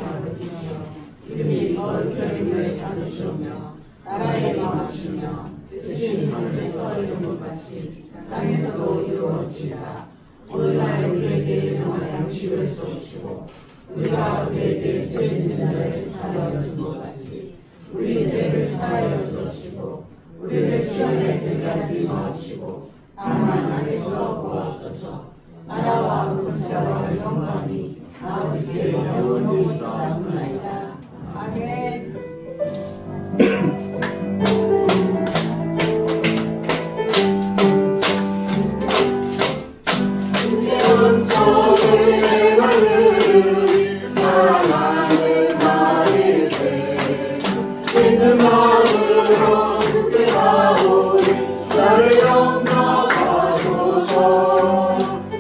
아버지시여 이름이 거룩한 이를 받으시오며 나라에 망하시며 뜻이 하늘에서 이룬 것 같이 땅에서도 이루어지이다. 오늘날 우리에게 일용할 양식을 주옵시고 우리가 우리에게 죄 짓는 자를 사하여 준 것 같이 우리 죄를 사하여 주옵시고 우리를 시험에 들게 하지 마옵시고 다만 악에서 구하옵소서. 나라와 권세와 영광이 아버지께 영원히 있사옵나이다. 아멘. 사랑하는 나일세 있는 마음으로 주께 나오니 나를 영접하소서.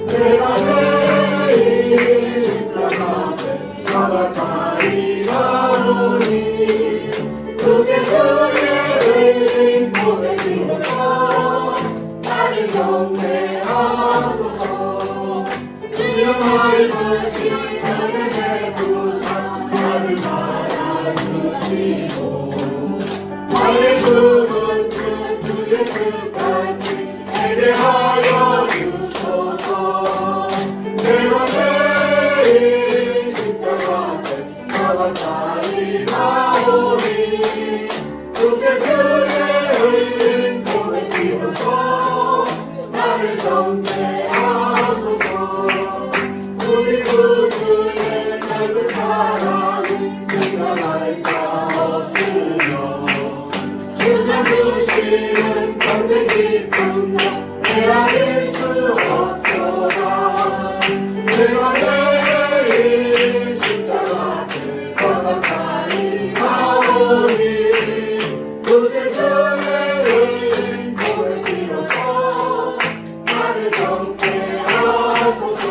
내가 내일 십자가 앞에 나가다이 가오니 그새 주의 흘린 고백으로서 나를 경배하소서. 주여 나를 부시 나를 베푸사 나를 받아주시고 나의 부른 뜻 주의 뜻같이 내게 하여 주소서. 내가 매일 십자가 앞에 나가다이 가오니 그새 주의 흘린 고백으로서 나를 경배하소서. 우리 구주의 넓은 사랑은 생각할 자 없으며 주가 주시는 참된 기쁨도 헤아릴 수 없도다. 내가 매일 십자가 앞에 가까이 가오니 그새 주의 흘린 고백으로서 나를 경배하소서.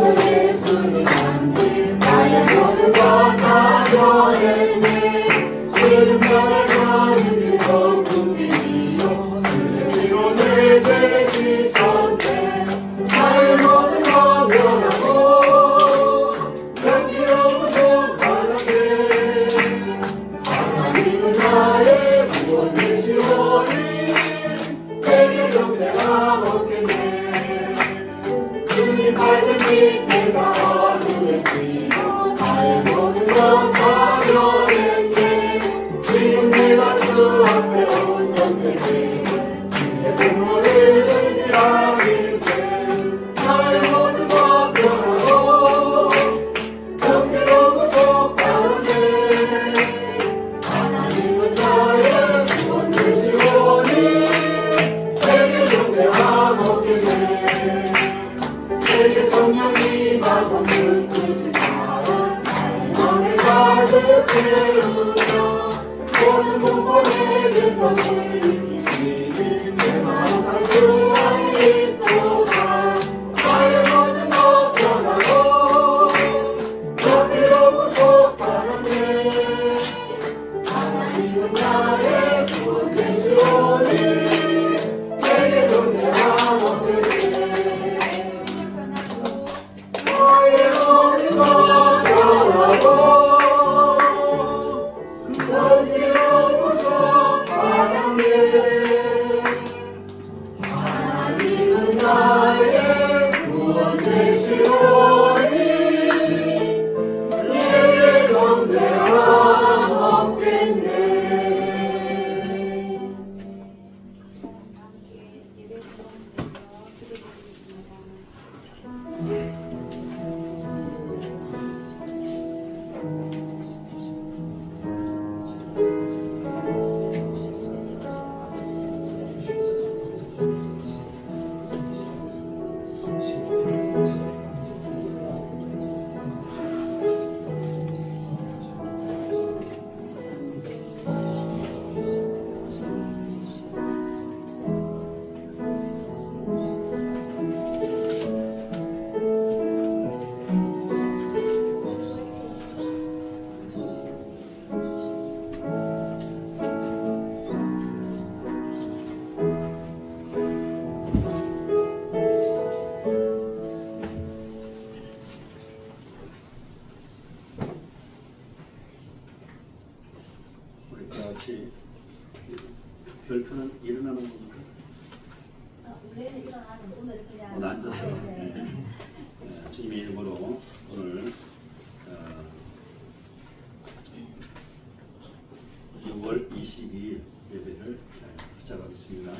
예수님 안길 나의 모든 것 다 전했네. 십자가에 가는 길도 궁리요 슬리로 내 죄를 씻었네. 나의 모든 것 변하고 장기로 구속받았네. 하나님은 나의 구원 되시오니 내게 경배가 없겠네. 주님 밝은 빛에서 어둠을 지고 나의 모든 것 다 변했네. 지금 내가 주 앞에 온전되지 주의 보혈을 의지하길세. 나의 모든 것 변하고 경계로 구속받았네. 하나님은 나의 구원 되시오니 내게 경배하고 없겠네. 내게 성령이 임하고 그 뜻을 따라 나의 맘에 가득 채우며 모든 공포에게서 물리치시니 내 마음 산주함이 있도다. 나의 모든 것 변하고 높이로 구속받았네. 하나님은 나의 구원 되시오니 내게 경배하고 없겠네. 나의 모든 것 변하고 높이로 구속받았네. 일어나는 겁니까? 우리는 일어나는 오늘 그냥 오늘 앉아서 주님의 이름으로 오늘 6월 22일 예배를 시작하겠습니다.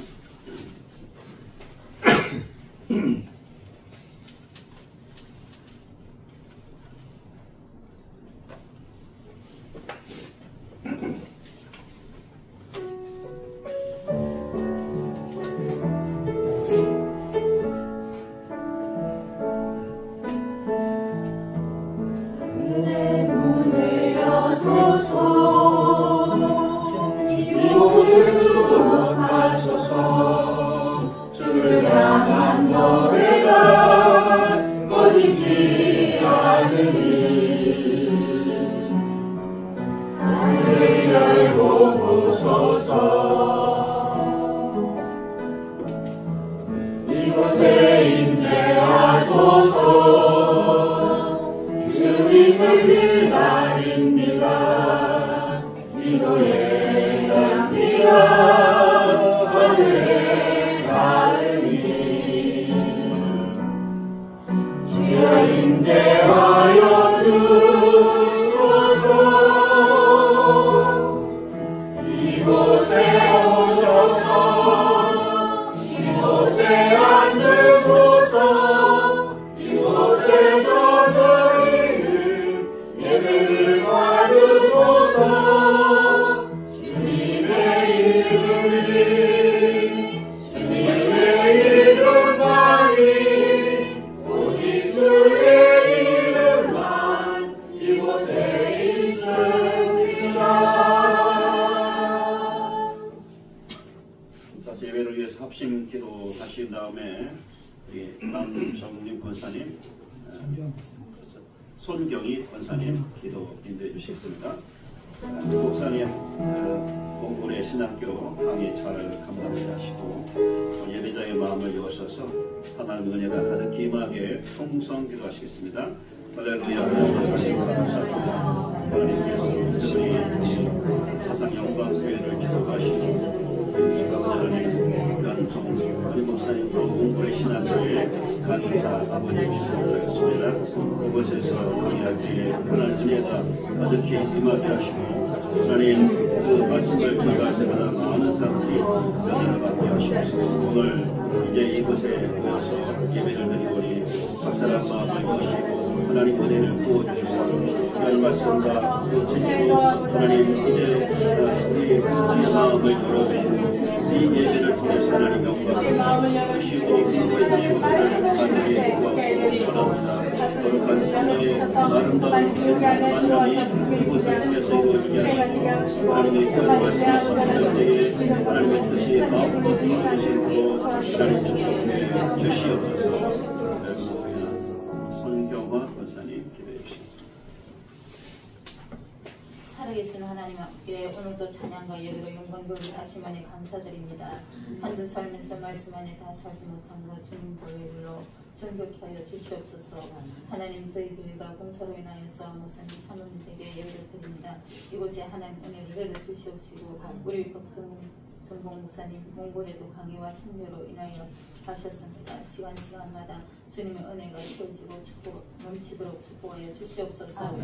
예배를 위해서 합심 기도 하신 다음에 우리 남정림 권사님, 손경희 권사님 기도 인도해 주시겠습니다. 목사님 몽골의 신학교 강의 잘 감당해 하시고 예배자의 마음을 여셔서 하나님의 은혜가 가득히 임하게 통성 기도하시겠습니다. 할렐루야. 하나님께서 특별히 사상 영광교회를 축복하시고 우리 목사님도 몽골의 신학교에 강의자 아버님 축복하였습니다. 그곳에서 강의할 때에 하나님의 은혜가 가득히 임하게 하시고 하나님 그 말씀을 전할 때마다 많은 사람들이 은혜를 받게 하시옵소서. 오늘 이제 이곳에 모여서 예배를 드리오니 박사람 마음을 여시고 하나님 은혜를 부어주시고 하나님 말씀과 그 진리로 하나님 이제 우리 마음을 열어주시고 이 예배를 통해서 하나님 영광을 주시고 기도해 주시고 하나님의 영광을 전합니다. 거룩한 성령의 아름다운 만남이 이곳을 통해서 이루어지게 하시고 하나님의 그 말씀을 선포되게 하나님의 뜻이 마음껏 이루어지시고 하나님 축복해 주시옵소서. 손경화 권사님 기도해 주시옵소서. 살아계신 하나님 앞에 오늘도 찬양과 예배로 영광을 하시마니 감사드립니다. 한주 살면서 말씀 안에 다 살지 못한 것 주님 보혜로 정결케 하여 주시옵소서. 하나님 저희 교회가 공사로 인하여서 목사님 사모님에게 예배를 드립니다. 이곳에 하나님 은혜를 내려주시옵시고 우리 전봉 목사님 몽골에도 강의와 선교로 인하여 하셨습니다. 시간마다 주님의 은혜가 채워지고 넘치도록 축복하여 주시옵소서.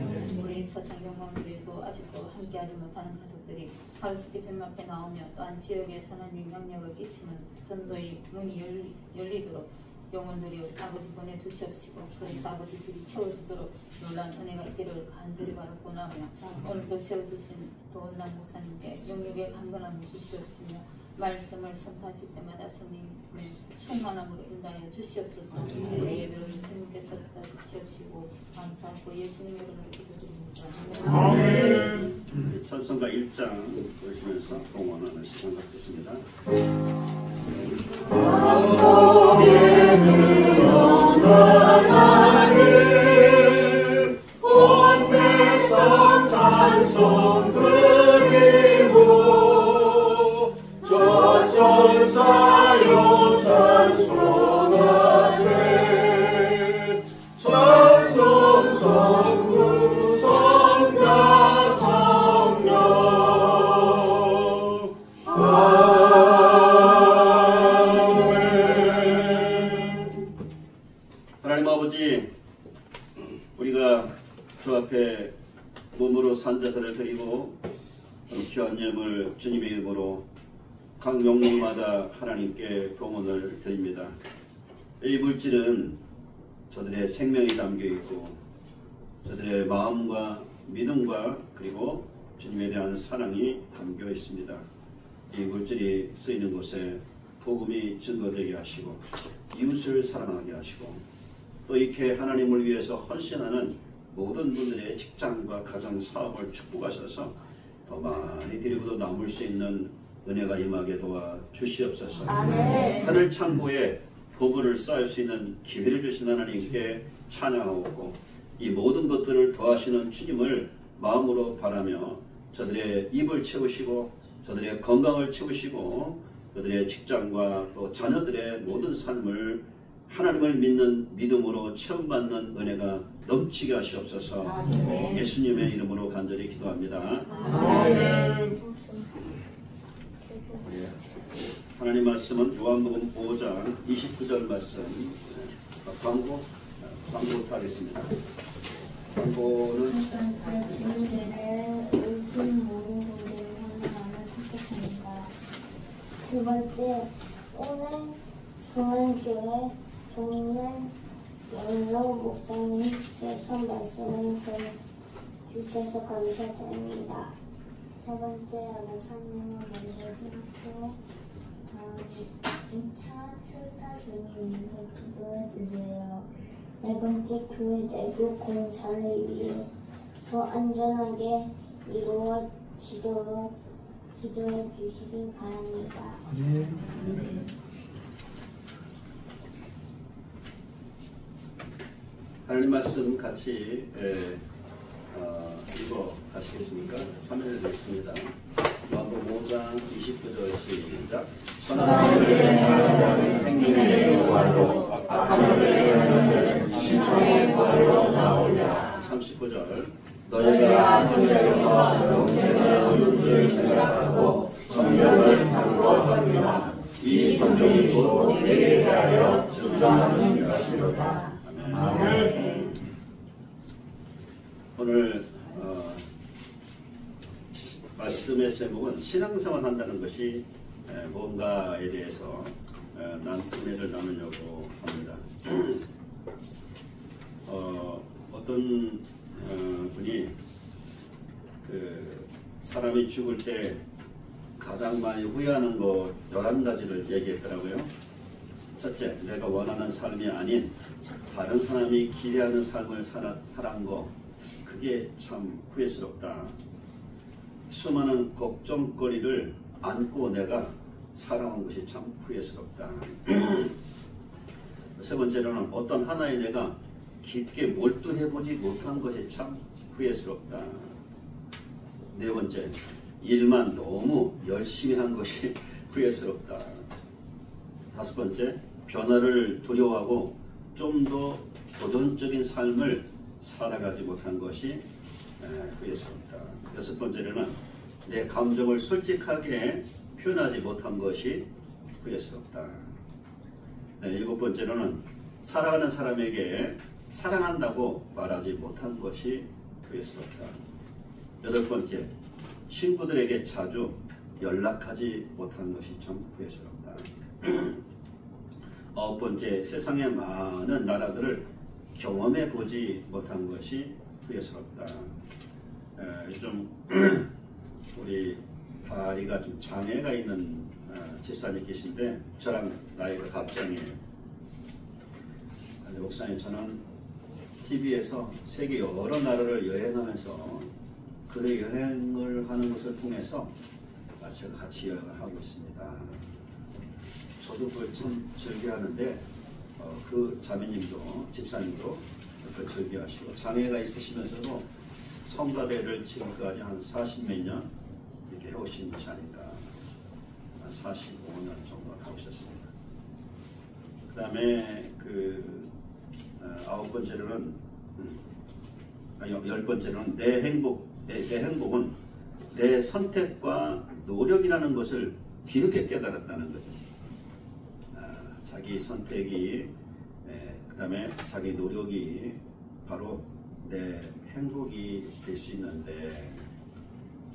우리 사상영광교회도 아직도 함께하지 못하는 가족들이 하루속히 주님 앞에 나오며 또한 지역에 선한 영향력을 끼치는 전도의 문이 열리도록 영혼들이 아버지 보내주시옵시고 그래서 아버지 집이 채워지도록 놀란 은혜가 있기를 간절히 바라고 나며 오늘도 세워주신 도원남 목사님께 영육의 강건함을 주시옵시며 말씀을 선포하실 때마다 성령의 충만함으로 인도하여 주시옵소서. 예배를 주님께서 받아주시옵시고 감사하고 예수님 이름으로 기도드립니다. 아멘. 찬송가 1장 보시면서 공헌하는 시간 갖겠습니다. 하나님 온 백성 찬송 드리고 저천사여 찬송하세 찬송 성부 성자 성령 우리가 주 앞에 몸으로 산 자들을 드리고 귀한 예물 주님의 이름으로 각 영역마다 하나님께 봉헌을 드립니다. 이 물질은 저들의 생명이 담겨 있고 저들의 마음과 믿음과 그리고 주님에 대한 사랑이 담겨 있습니다. 이 물질이 쓰이는 곳에 복음이 증거되게 하시고 이웃을 사랑하게 하시고 또 이렇게 하나님을 위해서 헌신하는 모든 분들의 직장과 가정 사업을 축복하셔서 더 많이 드리고도 남을 수 있는 은혜가 임하게 도와 주시옵소서. 하늘 창고에 보물을 쌓을 수 있는 기회를 주신 하나님께 찬양하고 이 모든 것들을 더하시는 주님을 마음으로 바라며 저들의 입을 채우시고 저들의 건강을 채우시고 그들의 직장과 또 자녀들의 모든 삶을 하나님을 믿는 믿음으로 체험받는 은혜가 넘치게 하시옵소서. 예수님의 이름으로 간절히 기도합니다. 하나님 말씀은 요한복음 5장 29절 말씀 광고 하겠습니다. 광고는 두 번째, 오늘 중앙교회 동년 영로 목사님께서 말씀을 주셔서 감사드립니다. 세 번째, 알렉산드로 먼저 신학교 2차 출타 중임으로 기도해 주세요. 네 번째, 교회 내부 공사를 위해서 안전하게 이루어지도록 기도해 주시기 바랍니다. 하나님 말씀 같이 읽어 가시겠습니까? 화면에 드리겠습니다. 요한복음 5장 29절 시작. 생명의 부활로 하늘의 영광을 심판의 부활로 나오랴. 39절 너희가 하늘에서 영생을 얻는 줄을 생각하고 성경을 상고하거니와 이 성경이 곧 내게 대하여 주장하는 것이로다. 아멘. 오늘 말씀의 제목은 신앙생활 한다는 것이 뭔가에 대해서 은혜를 나누려고 합니다. 어떤 분이 사람이 죽을 때 가장 많이 후회하는 것 11가지를 얘기했더라고요. 첫째, 내가 원하는 삶이 아닌 다른 사람이 기대하는 삶을 살아온 거, 그게 참 후회스럽다. 수많은 걱정거리를 안고 내가 살아온 것이 참 후회스럽다. 세 번째로는 어떤 하나에 내가 깊게 몰두해보지 못한 것이 참 후회스럽다. 네 번째, 일만 너무 열심히 한 것이 후회스럽다. 다섯 번째, 변화를 두려워하고 좀 더 도전적인 삶을 살아가지 못한 것이 후회스럽다. 여섯 번째로는 내 감정을 솔직하게 표현하지 못한 것이 후회스럽다. 일곱 번째로는 사랑하는 사람에게 사랑한다고 말하지 못한 것이 후회스럽다. 여덟 번째, 친구들에게 자주 연락하지 못한 것이 참 후회스럽다. 아홉 번째, 세상의 많은 나라들을 경험해 보지 못한 것이 후회스럽다. 좀 우리 다리가 좀 장애가 있는 집사님 계신데 저랑 나이가 갑장이에요. 목사님, 저는 TV에서 세계 여러 나라를 여행하면서 그들 여행을 하는 것을 통해서 제가 같이 여행을 하고 있습니다. 저도 그걸 참 즐겨하는데 그 자매님도 집사님도 그걸 즐겨하시고 장애가 있으시면서도 성가대를 지금까지 한 40몇 년 이렇게 해오신 것이 아닌가. 한 45년 정도 하고 있었습니다. 그 다음에 아홉 번째로는 열 번째로는 내 행복은 내 선택과 노력이라는 것을 뒤늦게 깨달았다는 거죠. 자기 선택이 그 다음에 자기 노력이 바로 내 행복이 될 수 있는데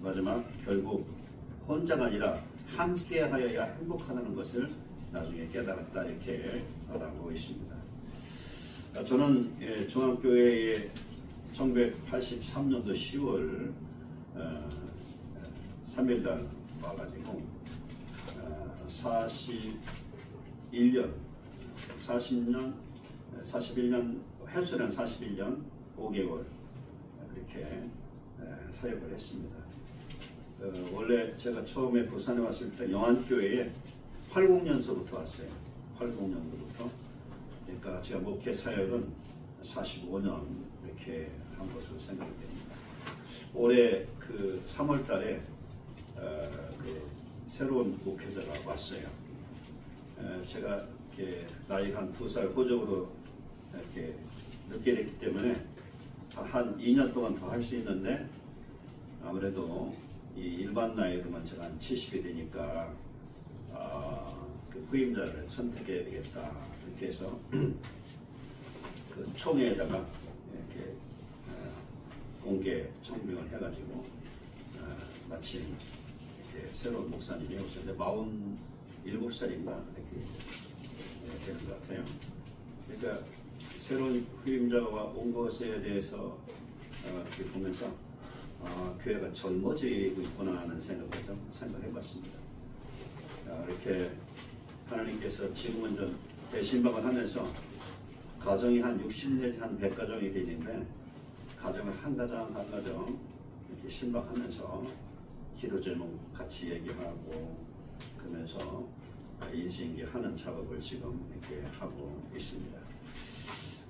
마지막 결국 혼자가 아니라 함께 하여야 행복하다는 것을 나중에 깨달았다 이렇게 말하고 있습니다. 저는 중앙교회에 1983년도 10월 3일날 와가지고 41년 횟수는 41년 5개월 그렇게 사역을 했습니다. 원래 제가 처음에 부산에 왔을 때 영안교회에 80년서부터 왔어요. 80년도부터. 그러니까 제가 목회 사역은 45년 이렇게 한 것으로 생각이 됩니다. 올해 그 3월 달에 그 새로운 목회자가 왔어요. 제가 이렇게 나이가 한 2살 호적으로 이렇게 늦게 됐기 때문에 한 2년 동안 더 할 수 있는데 아무래도 이 일반 나이로만 제가 한 70이 되니까 그 후임자를 선택해야 되겠다 이렇게 해서 그 총회에다가 이렇게 공개 청명을 해가지고 마침 이렇게 새로운 목사님이 오셨는데 47살인가 이렇게 되는 것 같아요. 그러니까 새로운 후임자가 온 것에 대해서 이렇게 보면서 교회가 젊어지고 있구나 하는 생각을 좀 생각해봤습니다. 이렇게 하나님께서 지금은 좀 대신박을 하면서 가정이 한 60 내지 한 100가정이 되는데 가정을 한 가정 한 가정 이렇게 신박하면서 기도 제목 같이 얘기하고 그러면서 인수인계하는 작업을 지금 이렇게 하고 있습니다.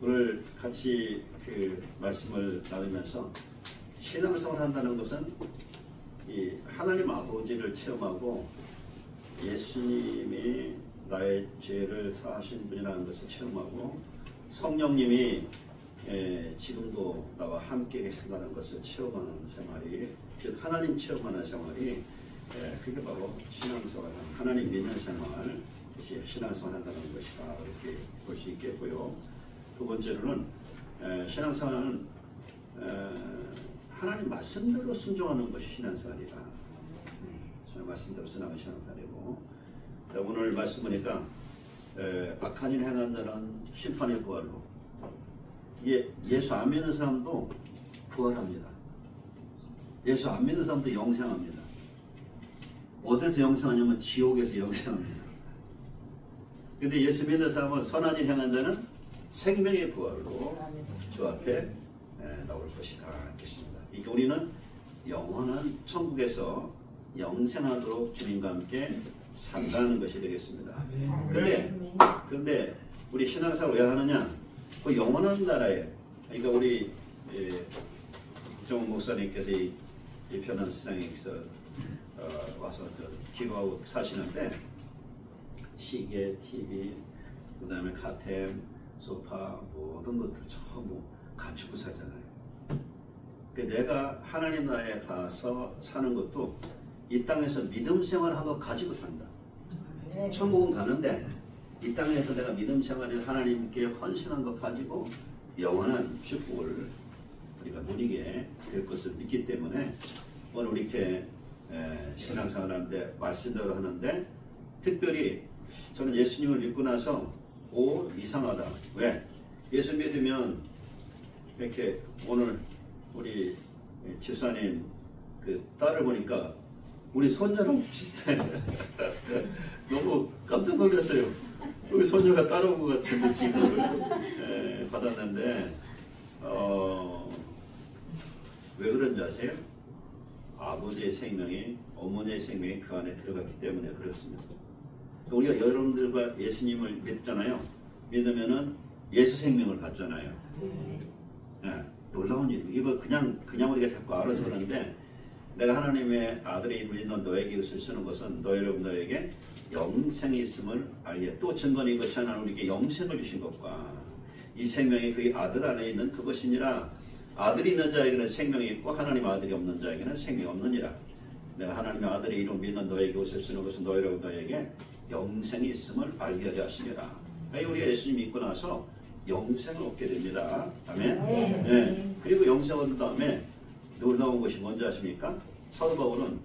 오늘 같이 그 말씀을 나누면서 신앙생활을 한다는 것은 이 하나님 아버지를 체험하고 예수님이 나의 죄를 사하신 분이라는 것을 체험하고 성령님이 지금도 나와 함께 계신다는 것을 체험하는 생활이, 즉 하나님 체험하는 생활이 그게 바로 신앙생활, 하나님 믿는 생활, 신앙생활 한다는 것이다 이렇게 볼 수 있겠고요. 두 번째로는 신앙생활은 하나님 말씀대로 순종하는 것이 신앙생활이다. 말씀대로 순종하는 신앙생활이고, 오늘 말씀 보니까 악한 일 행한 자는 심판의 부활로, 예수 안 믿는 사람도 부활합니다. 예수 안 믿는 사람도 영생합니다. 어디서 영생하냐면 지옥에서 영생합니다. 근데 예수 믿는 사람은 선한 일 행한 자는 생명의 부활로 주 앞에 나올 것이다 했습니다. 그러니까 우리는 영원한 천국에서 영생하도록 주님과 함께 산다는 것이 되겠습니다. 근데 우리 신앙생활 왜 하느냐? 그 영원한 나라에, 그러니까 우리 정원 목사님께서 이 편한 세상에서 와서 기도하고 사시는데 시계, TV, 그 다음에 가템, 소파 모든 것들 전부 갖추고 살잖아요. 내가 하나님 나라에 가서 사는 것도 이 땅에서 믿음 생활하고 가지고 산다. 천국은 가는데 이 땅에서 내가 믿음 생활에 하나님께 헌신한 것 가지고 영원한 축복을 우리가 누리게 될 것을 믿기 때문에 오늘 우리 이렇게 신앙생활 하는데 말씀대로 하는데, 특별히 저는 예수님을 믿고 나서 이상하다. 왜? 예수 믿으면 이렇게 오늘 우리 집사님 그 딸을 보니까 우리 손녀랑 비슷해. 너무 깜짝 놀랐어요. 우리 손녀가 따라온 것 같은 느낌을 받았는데 왜 그런지 아세요? 아버지의 생명이, 어머니의 생명이 그 안에 들어갔기 때문에 그렇습니다. 우리가 여러분들과 예수님을 믿잖아요. 믿으면은 예수 생명을 받잖아요. 놀라운 일. 이거 그냥 우리가 자꾸 알아서 그러는데, 내가 하나님의 아들의 입을 있는 너에게 이것을 쓰는 것은 너에게 영생이 있음을 알게, 또 증거는 이것이 하나님 우리에게 영생을 주신 것과 이 생명이 그의 아들 안에 있는 그것이니라. 아들이 있는 자에게는 생명이 있고 하나님 아들이 없는 자에게는 생명이 없느니라. 내가 하나님의 아들의 이름 믿는 너에게 이것을 쓰는 것은 너에게 영생이 있음을 알게 하려 하시니라. 우리가 예수님 믿고 나서 영생을 얻게 됩니다. 아멘. 네. 그리고 영생 얻은 다음에 놀라운 것이 뭔지 아십니까? 사도 바울은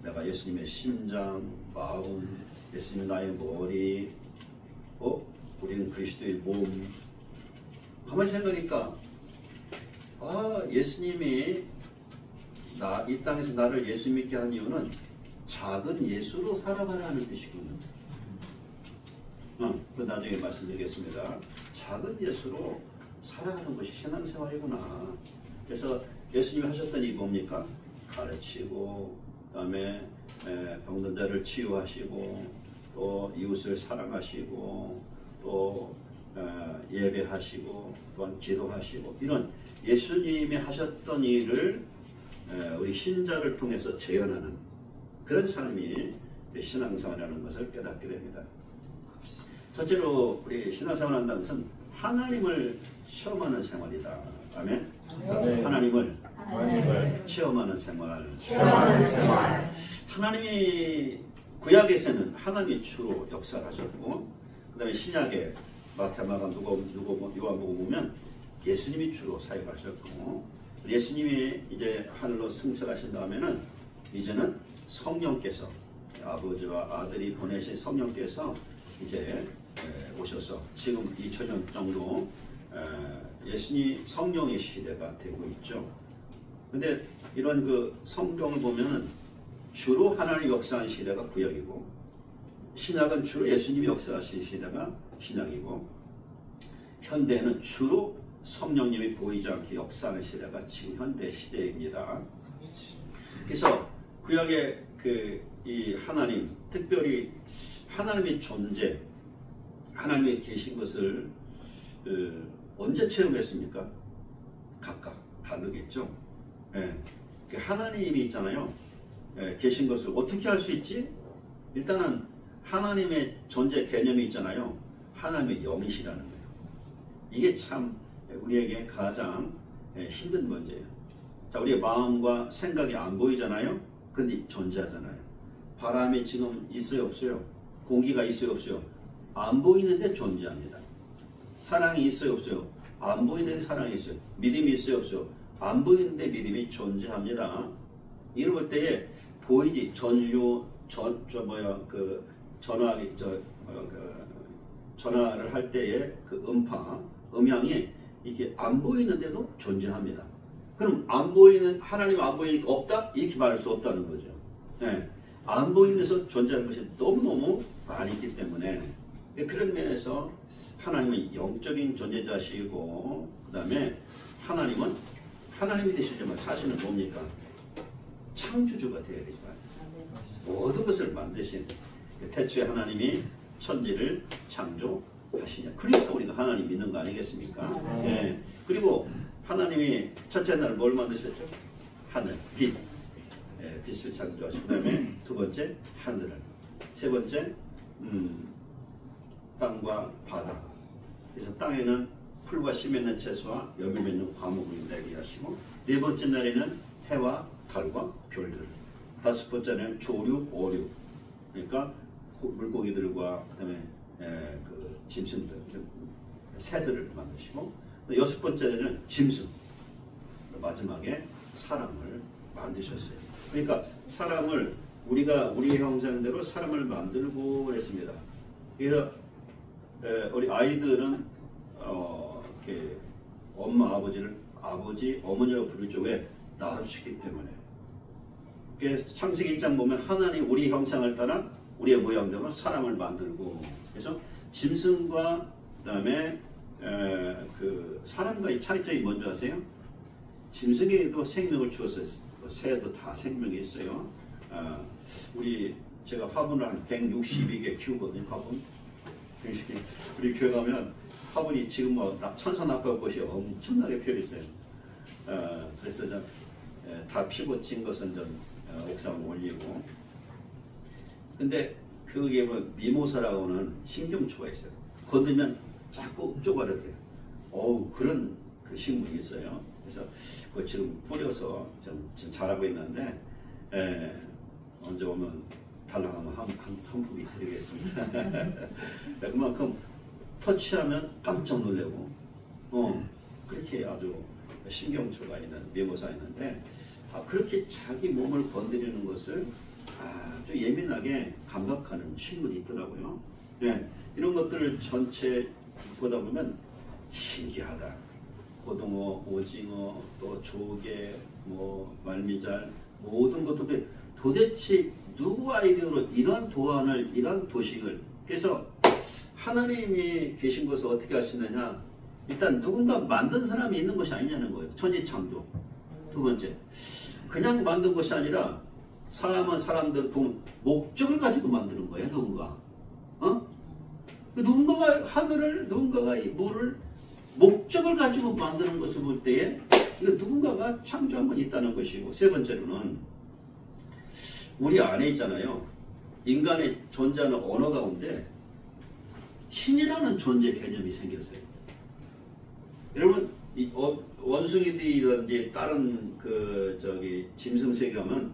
내가 예수님의 심장, 마음, 예수님이 나의 머리, 우리는 그리스도의 몸. 가만히 생각하니까 예수님이 이 땅에서 나를 예수 믿게 한 이유는 작은 예수로 살아가라는 뜻이군요. 그 나중에 말씀드리겠습니다. 작은 예수로 살아가는 것이 신앙생활이구나. 그래서 예수님이 하셨던 이 뭡니까? 가르치고, 그 다음에 병든 자를 치유하시고, 또 이웃을 사랑하시고, 또 예배하시고, 또한 기도하시고, 이런 예수님이 하셨던 일을 우리 신자를 통해서 재현하는 그런 삶이 신앙생활이라는 것을 깨닫게 됩니다. 첫째로 우리 신앙생활 한다는 것은 하나님을 체험하는 생활이다. 아멘. 하나님을 체험하는 생활. 하나님이 구약에서는 하나님이 주로 역사를 하셨고, 그 다음에 신약에 마태, 마가, 누가복음, 요한복음 보면 예수님이 주로 사역하셨고, 예수님이 이제 하늘로 승천하신 다음에는 이제는 성령께서, 아버지와 아들이 보내신 성령께서 이제 오셔서 지금 2000년 정도 예수님 성령의 시대가 되고 있죠. 근데 이런 그 성경을 보면은 주로 하나님 역사한 시대가 구약이고, 신약은 주로 예수님이 역사하신 시대가 신약이고, 현대에는 주로 성령님이 보이지 않게 역사하는 시대가 지금 현대 시대입니다. 그래서 구약의 이 하나님, 특별히 하나님의 존재, 하나님이 계신 것을 언제 체험했습니까? 각각 다르겠죠. 하나님이 있잖아요. 계신 것을 어떻게 할 수 있지? 일단은 하나님의 존재 개념이 있잖아요. 하나님의 영이시라는 거예요. 이게 참 우리에게 가장 힘든 문제예요. 자, 우리의 마음과 생각이 안 보이잖아요. 근데 존재하잖아요. 바람이 지금 있어요, 없어요? 공기가 있어요, 없어요? 안 보이는데 존재합니다. 사랑이 있어요, 없어요? 안 보이는데 사랑이 있어요. 믿음이 있어요, 없어요? 안 보이는데 믿음이 존재합니다. 이럴 때에 보이지, 전화를 할 때의 그 음향이 이게 안 보이는데도 존재합니다. 그럼 안 보이는, 하나님 안 보이니까 없다? 이렇게 말할 수 없다는 거죠. 안 보이면서 존재하는 것이 너무너무 많이 있기 때문에, 그런 면에서 하나님은 영적인 존재자시고, 그 다음에 하나님이 되시려면 사실은 뭡니까? 창조주가 되어야 되죠. 모든 것을 만드신, 태초에 하나님이 천지를 창조하시냐. 그러니까 우리가 하나님 믿는 거 아니겠습니까? 그리고 하나님이 첫째 날 뭘 만드셨죠? 하늘, 빛. 빛을 창조하시고, 그 다음에 두 번째 하늘을, 세 번째 땅과 바다. 그래서 땅에는 풀과 씨 맺는 채소와 열매 맺는 과목을 내게 하시고, 네 번째 날에는 해와 달과 별들을, 다섯 번째 날에는 조류, 어류, 그러니까 물고기들과 그다음에 그 짐승들, 새들을 만드시고, 여섯 번째는 짐승, 마지막에 사람을 만드셨어요. 그러니까 사람을 우리가 우리의 형상대로 사람을 만들고 그랬습니다. 그래서 우리 아이들은 이렇게 엄마 아버지를 아버지 어머니라고 부르죠. 왜? 낳아주셨기 때문에. 그래서 창세기 1장 보면 하나님 우리 형상을 따라 우리의 모양대로 사람을 만들고, 그래서 짐승과 그다음에 그 사람과의 차이점이 뭔지 아세요? 짐승에도 생명을 주었어요. 새도 다 생명이 있어요. 제가 화분을 한 162개 키우거든요. 화분. 우리 교회 가면 화분이 지금 뭐 천선아까꽃이 엄청나게 피어 있어요. 그래서 다 피고 진 것은 좀 옥상에 올리고. 근데 그게 뭐 미모사라고는 신경초가 있어요. 건들면 자꾸 쪼가려져요. 그런 그 식물이 있어요. 그래서 그거 지금 뿌려서 지금 자라고 있는데, 언제 오면 달라가면 한 포기 드리겠습니다. 그만큼 터치하면 깜짝 놀래고, 그렇게 아주 신경초가 있는 미모사 있는데 그렇게 자기 몸을 건드리는 것을 아주 예민하게 감각하는 식물이 있더라고요. 네, 이런 것들을 전체 보다 보면 신기하다. 고등어, 오징어, 또 조개, 뭐 말미잘 모든 것들이 도대체 누구 아이디어로 이런 도안을, 이런 도식을 해서 하나님이 계신 것을 어떻게 하시느냐? 일단 누군가 만든 사람이 있는 것이 아니냐는 거예요. 천지창조. 두 번째, 그냥 만든 것이 아니라 사람은 사람들 목적을 가지고 만드는 거예요. 누군가. 누군가가 하늘을, 누군가가 이 물을 목적을 가지고 만드는 것을 볼 때에 이거 누군가가 창조한 건 있다는 것이고, 세 번째로는 우리 안에 있잖아요. 인간의 존재하는 언어 가운데 신이라는 존재 개념이 생겼어요. 여러분, 이 원숭이들이라든지 다른 짐승세계 가면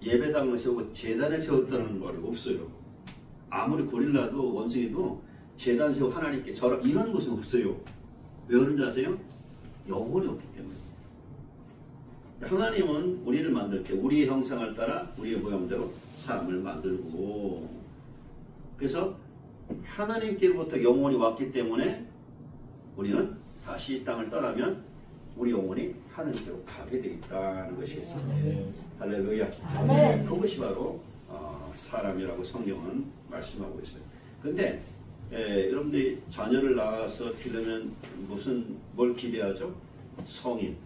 예배당을 세우고 제단을 세웠다는 말이 없어요. 아무리 고릴라도 원숭이도 제단 세우고 하나님께 절하 이런 것은 없어요. 왜 그런지 아세요? 영혼이 없기 때문에. 하나님은 우리를 만들 때 우리의 형상을 따라 우리의 모양대로 사람을 만들고, 그래서 하나님께로부터 영혼이 왔기 때문에 우리는 다시 이 땅을 떠나면 우리 영혼이 하나님께로 가게 되어 있다는 것이 있습니다. 할렐루야. 그것이 바로 사람이라고 성경은 말씀하고 있어요. 근데 여러분들이 자녀를 낳아서 기르면 뭘 기대하죠? 성인.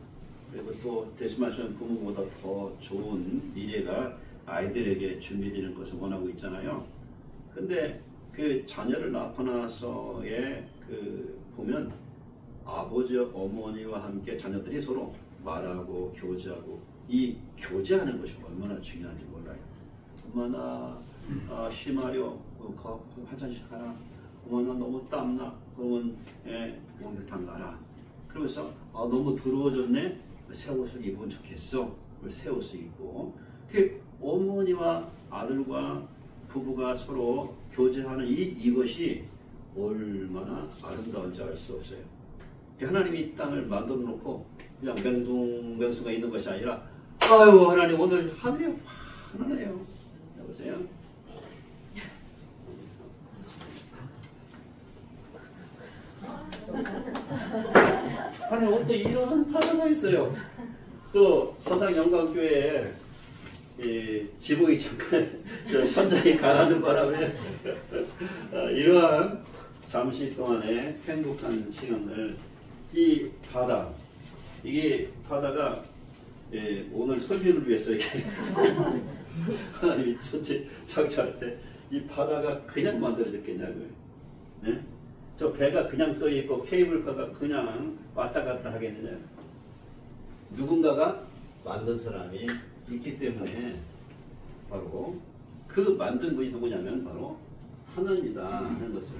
그리고 또 대수마시는 부모보다 더 좋은 미래가 아이들에게 준비되는 것을 원하고 있잖아요. 근데 그 자녀를 낳고 나서의 보면 아버지, 어머니와 함께 자녀들이 서로 말하고 교제하고, 이 교제하는 것이 얼마나 중요한지 몰라요. 엄마 나 심하려, 화장실 가라. 엄마 나 너무 땀나. 그러면 목욕탕 가라. 그러면서 너무 더러워졌네. 새 옷을 입으면 좋겠어. 새 옷을 입고. 어머니와 아들과 부부가 서로 교제하는 이것이 얼마나 아름다운지 알 수 없어요. 하나님이 이 땅을 만들어 놓고 그냥 맹둥맹수가 있는 것이 아니라, 아유 하나님 오늘 하늘이 환하네요. 여보세요? 하나님 어떻게 이런 하나가 있어요. 또 서상영광교회에 지붕이 잠깐 천장이 가라는 바람에 이러한 잠시 동안의 행복한 시간을, 이 바다, 이게 바다가 오늘 설교를 위해서 이렇게 하나님이 천체 창조할 때 이 바다가 그냥 만들어졌겠냐고요. 네? 저 배가 그냥 떠 있고 케이블카가 그냥 왔다 갔다 하겠느냐. 누군가가 만든 사람이 있기 때문에 바로 그 만든 분이 누구냐면 바로 하나님이다 하는 것을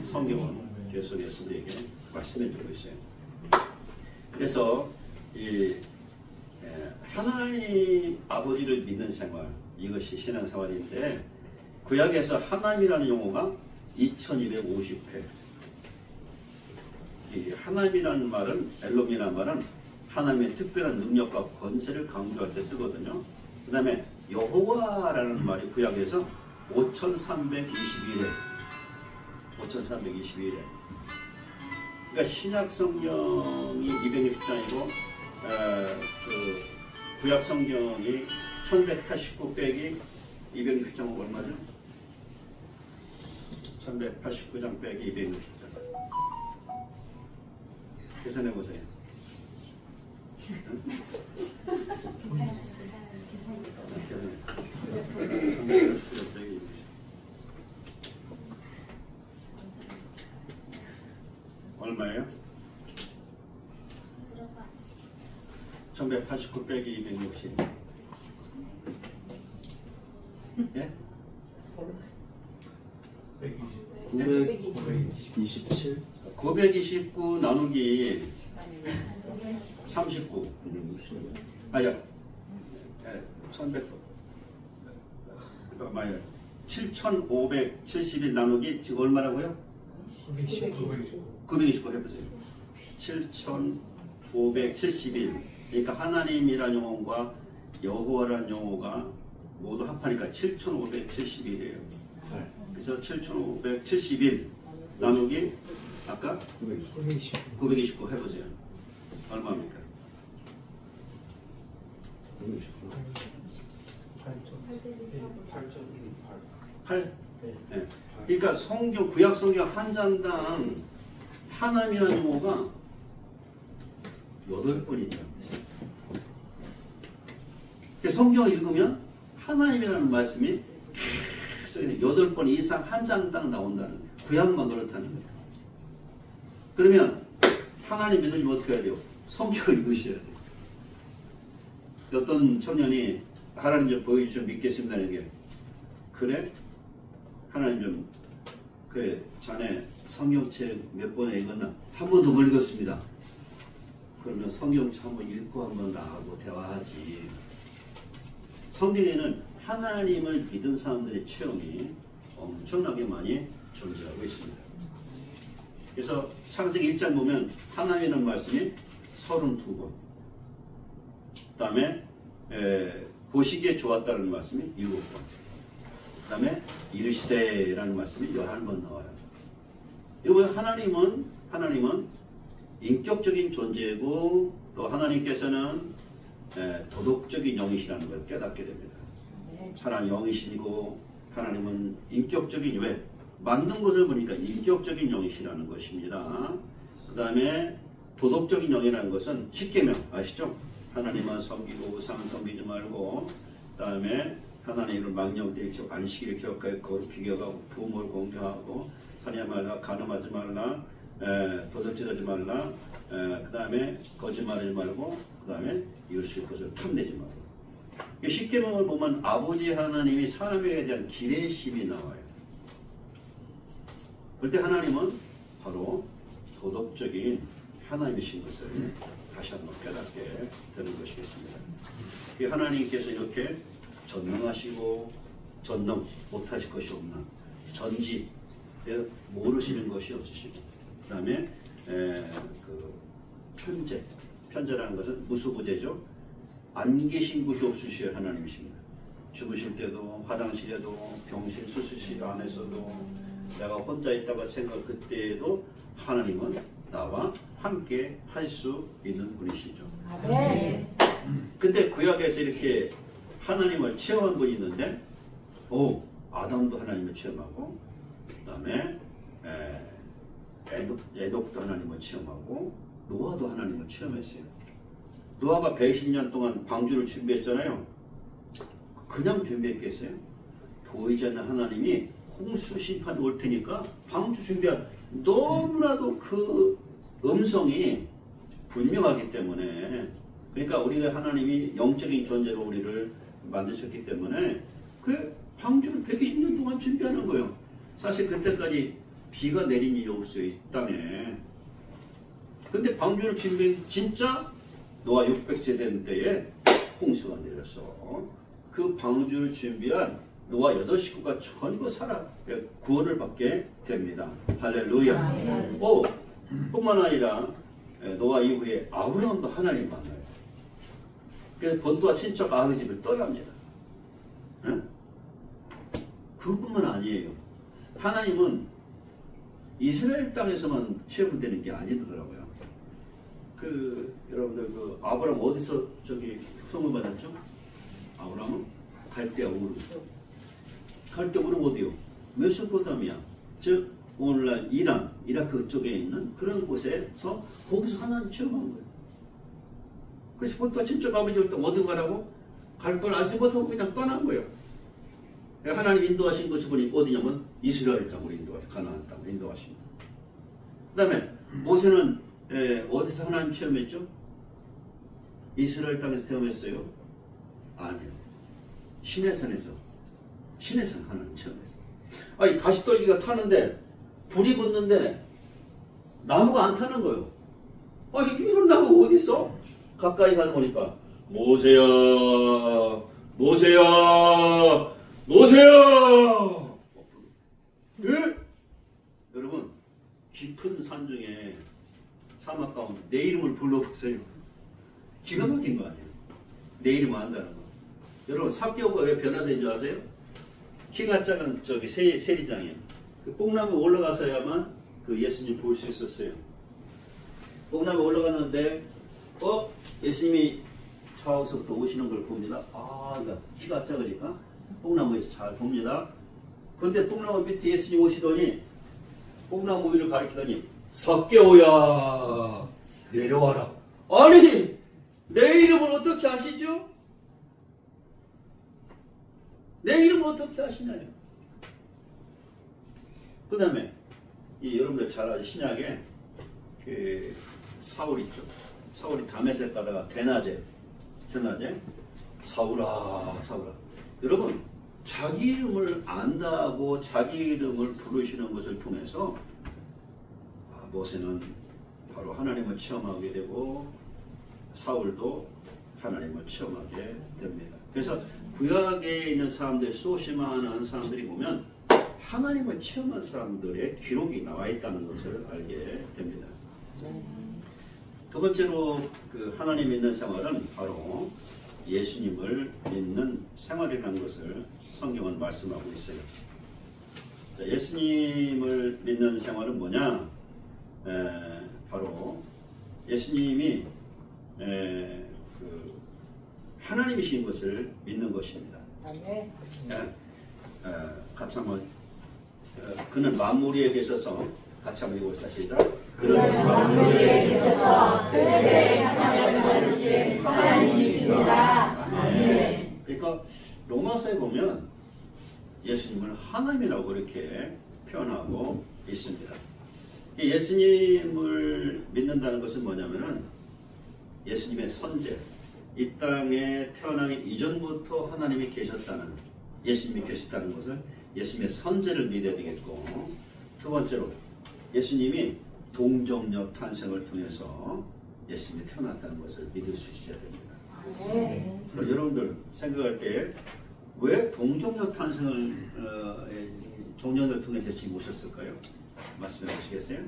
성경은 계속해서 우리에게 말씀해 주고 있어요. 그래서 이 하나님 아버지를 믿는 생활, 이것이 신앙생활인데, 구약에서 하나님이라는 용어가 2250회. 이 하나님이라는 말은, 엘롬이라는 말은 하나님의 특별한 능력과 권세를 강조할 때 쓰거든요. 그 다음에 여호와라는 말이 구약에서 5321회. 5321회. 그러니까 신약 성경이 260장이고 구약 성경이 1189 빼기 260장은 얼마죠? 1189장 빼기 260장. 계산해 보세요. 얼마예요? 1189 빼기 260. 예? 927. 929 나누기 39. 아야. 1100. 맞아요. 7571 나누기 지금 얼마라고요? 929 해보세요. 7571 571. 그러니까 하나님이라는 용어과 여호와라는 용어가 모두 합하니까 7571이에요. 그래서 7571 나누기 아까 929 해보세요. 얼마입니까? 8? 네. 그러니까 성경, 구약 성경 한 장당 하나님이라는 용어가 8번이죠. 성경을 읽으면 하나님이라는 말씀이 계속 8번 이상 한 장당 나온다는 거예요. 구약만 그렇다는 거예요. 그러면 하나님 믿으려면 어떻게 해야 돼요? 성경을 읽으셔야 돼요. 어떤 청년이 하나님 좀 보여주시면 믿겠습니다. 이게 그래? 하나님 좀 그래 자네 성경책 몇 번에 읽었나? 한 번도 못 읽었습니다. 그러면 성경책 한번 읽고 한번 나하고 대화하지. 성경에는 하나님을 믿은 사람들의 체험이 엄청나게 많이 존재하고 있습니다. 그래서 창세기 1장 보면 하나님이라는 말씀이 32번, 그 다음에 보시기에 좋았다는 말씀이 7번, 그 다음에 이르시되라는 말씀이 11번 나와요. 이번 하나님은 인격적인 존재고 또 하나님께서는 도덕적인 영이시라는 걸 깨닫게 됩니다. 하나님 영이시고 하나님은 인격적인 왜? 만든 것을 보니까 인격적인 영이시라는 것입니다. 그 다음에 도덕적인 영이라는 것은 십계명 아시죠? 하나님만 섬기고 우상 섬기지 말고, 그 다음에 하나님을 망령되이 안식일을 기억하여 거룩히 기억하고 부모를 공경하고 살인하지 말라, 간음하지 말라, 도둑질하지 말라, 그 다음에 거짓말하지 말고, 그 다음에 이웃의 것을 탐내지 말고. 십계명을 보면 아버지 하나님이 사람에게 대한 기대심이 나와요. 그때 하나님은 바로 도덕적인 하나님이신 것을 다시 한번 깨닫게 되는 것이겠습니다. 하나님께서 이렇게 전능하시고 전능 못하실 것이 없나, 전지 모르시는 것이 없으시고, 그 다음에 그 편재라는 것은 무수부재죠. 안 계신 곳이 없으시오 하나님이십니다. 죽으실 때도, 화장실에도, 병실 수술실 안에서도, 내가 혼자 있다고 생각 그때에도 하나님은 나와 함께 하실 수 있는 분이시죠. 네. 근데 구약에서 이렇게 하나님을 체험한 분이 있는데, 아담도 하나님을 체험하고, 그 다음에 에녹도 하나님을 체험하고, 노아도 하나님을 체험했어요. 노아가 120년 동안 방주를 준비했잖아요. 그냥 준비했겠어요? 보이지 않는 하나님이 홍수 심판 올 테니까 방주 준비한, 너무나도 그 음성이 분명하기 때문에, 그러니까 우리가 하나님이 영적인 존재로 우리를 만드셨기 때문에 그 방주를 120년 동안 준비하는 거예요. 사실 그때까지 비가 내린 일이 없어요, 이 땅에. 근데 방주를 준비한, 진짜 노아 600세 된 때에 홍수가 내렸어. 그 방주를 준비한 노아 8식구가 전부 구원을 받게 됩니다. 할렐루야. 뿐만 아니라 노아 이후에 아브라함도 하나님 만나요. 그래서 본토와 친척 아내 집을 떠납니다. 그뿐만 아니에요. 하나님은 이스라엘 땅에서만 체험되는 게 아니더라고요. 여러분들 아브라함 어디서 성을 받았죠? 아브라함은 갈대아 우르. 갈대아 우르 어디요? 메소포타미아. 즉 오늘날 이라크 쪽에 있는 그런 곳에서 거기서 하나님 체험한 거예요. 그래서 본토와 친척 아버지를 어디 가라고? 갈 걸 알지 못하고 그냥 떠난 거예요. 하나님 인도하신 것이 보니까 어디냐면 이스라엘 땅으로 가나안 땅으로 인도하신 거예요. 그 다음에 모세는 어디서 하나님 체험했죠? 이스라엘 땅에서 체험했어요? 아니요. 시내산에서 하나님 체험했어요. 아니 가시떨기가 타는데 불이 붙는데 나무가 안 타는 거예요. 이런 나무 어디 있어? 가까이 가서 보니까 모세야, 모세야, 모세야. 여러분 깊은 산 중에 사막 가운데 내 이름을 불러보세요. 기가 막힌 거 아니에요. 내 이름을 안다는 거. 여러분 삭개오가 왜 변화된 줄 아세요? 키가 작은 저기 세리장이에요. 그 뽕나무 올라가서야만 그 예수님 볼 수 있었어요. 뽕나무 올라가는데 예수님이 좌우서부터 오시는 걸 봅니다. 그러니까 키가 작으니까 뽕나무에서 잘 봅니다. 근데 뽕나무 밑에 예수님 오시더니 뽕나무 위를 가리키더니 삭개오야 내려와라. 아니 내 이름을 어떻게 아시죠? 내 이름을 어떻게 아시나요? 그 다음에 여러분들 잘 아시는 신약에 그 사울 있죠. 사울이 다메섹 가다가 대낮에 사울아 여러분 자기 이름을 안다고 자기 이름을 부르시는 것을 통해서 모세는 바로 하나님을 체험하게 되고 사울도 하나님을 체험하게 됩니다. 그래서 구약에 있는 사람들 수없이 많은 사람들이 보면 하나님을 체험한 사람들의 기록이 나와 있다는 것을 알게 됩니다. 두 번째로 그 하나님 믿는 생활은 바로 예수님을 믿는 생활이라는 것을 성경은 말씀하고 있어요. 예수님을 믿는 생활은 뭐냐? 바로 예수님이 하나님이신 것을 믿는 것입니다. 같이 한번 그는 만물 위에 계셔서 같이 한번 읽어봅시다. 시작. 그는 만물 위에 계셔서 세세의 하나님을 가르신 하나님이시니라. 아멘. 그러니까 로마서에 보면 예수님을 하나님이라고 이렇게 표현하고 있습니다. 예수님을 믿는다는 것은 뭐냐면은 예수님의 선제, 이 땅에 태어나기 이전부터 하나님이 계셨다는, 예수님이 계셨다는 것을 예수님의 선제를 믿어야 되겠고, 두 번째로 예수님이 동정녀 탄생을 통해서 예수님이 태어났다는 것을 믿을 수 있어야 됩니다. 그럼 여러분들 생각할 때 왜 동정녀 탄생을 종년을 통해서 예수님이 오셨을까요? 말씀해 주시겠어요?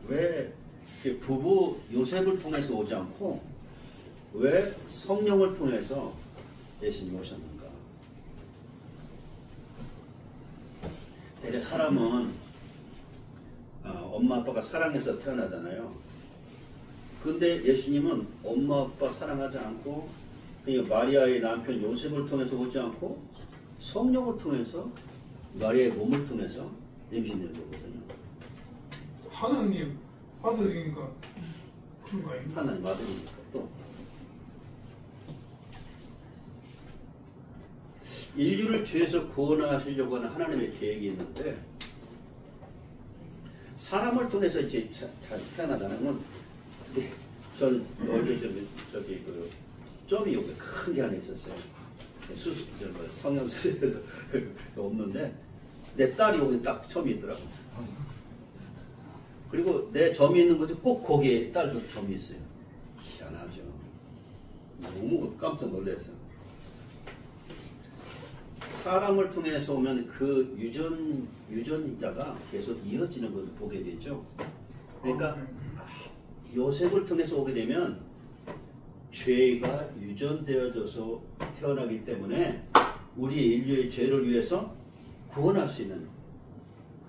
왜 부부 요셉을 통해서 오지 않고 왜 성령을 통해서 예수님이 오셨는가? 대개 사람은 엄마 아빠가 사랑해서 태어나잖아요. 근데 예수님은 엄마 아빠 사랑하지 않고 마리아의 남편 요셉을 통해서 오지 않고 성령을 통해서 마리아의 몸을 통해서 임신된 거거든요. 하나님 아들이니까 불가요. 하나님 아들이니까 또 인류를 죄에서 구원하시려고 하는 하나님의 계획이 있는데 사람을 통해서 이제 태어나다는 건 전 얼굴 저기 그 점이 여기 큰 게 하나 있었어요. 수술 성형 수술해서 없는데 내 딸이 여기 딱 점이 있더라고. 그리고 내 점이 있는 곳이 꼭 거기에 딸도 점이 있어요. 희한하죠. 너무 깜짝 놀랐어요. 사람을 통해서 오면 그 유전자가 계속 이어지는 것을 보게 되죠. 그러니까 요셉을 통해서 오게 되면 죄가 유전되어져서 태어나기 때문에 우리 인류의 죄를 위해서 구원할 수 있는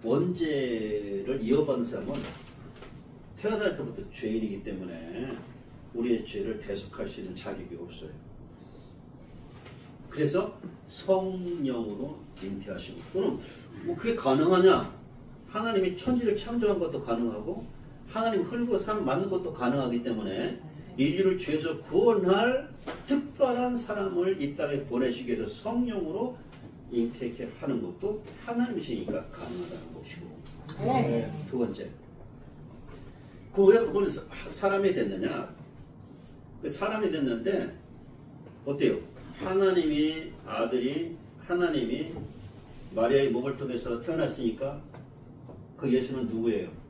원죄를 이어받는 사람은 태어날 때부터 죄인이기 때문에 우리의 죄를 대속할 수 있는 자격이 없어요. 그래서 성령으로 잉태하시고, 또는 뭐 그게 가능하냐? 하나님이 천지를 창조한 것도 가능하고 하나님 흘고 사람 만든 것도 가능하기 때문에 인류를 죄에서 구원할 특별한 사람을 이 땅에 보내시기 위해서 성령으로 잉태케 하는 것도 하나님이시니까 가능하다는 것이고, 두 번째, 왜 그분은 사람이 됐느냐? 사람이 됐는데 어때요? 하나님이 하나님이 마리아의 몸을 통해서 태어났으니까 그 예수는 누구예요?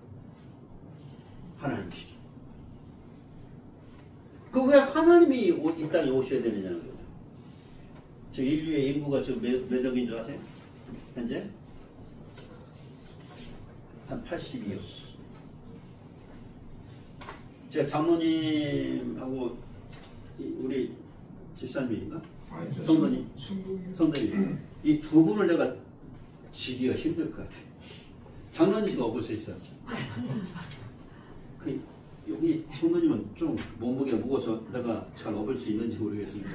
하나님이시죠. 그 왜 하나님이 이 땅에 오셔야 되느냐는 거죠. 저 인류의 인구가 지금 몇 억인 줄 아세요? 현재? 한 82요. 제가 장로님하고 우리 집사님인가? 성도님, 성도님 이 두 분을 내가 지기가 힘들 것 같아. 장로님과 업을 수 있어. 여기 성도님은 좀 몸무게가 무거워서 내가 잘 업을 수 있는지 모르겠습니다.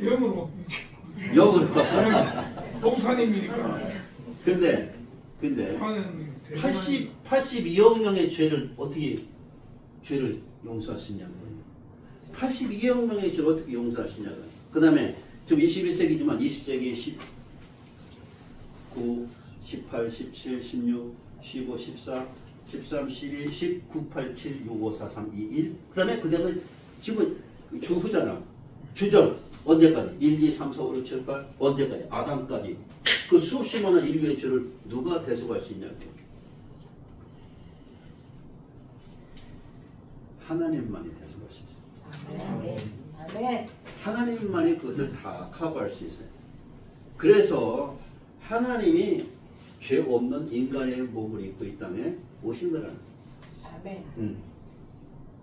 영으로 역으로. 목사님이니까. 근데 82억 명의 죄를 어떻게 죄를 용서하시냐고요. 82억 명의 죄를 어떻게 용서하시냐고요. 그 다음에 지금 21세기지만 20세기 19, 18, 17, 16, 15, 14, 13, 12, 19, 87, 65, 4, 3, 2, 1. 그 다음에 그다음에 지금 주후잖아. 주절. 언제까지? 1, 2, 3, 4, 5, 6, 7, 8. 언제까지? 아담까지. 그 수십 만원 인류의 죄를 누가 대속할 수 있냐고요. 하나님만이 대속할 수 있어요. 하나님만이 그것을 다 커버할 수 있어요. 그래서 하나님이 죄 없는 인간의 몸을 입고 이 땅에 오신 거라는 거예요.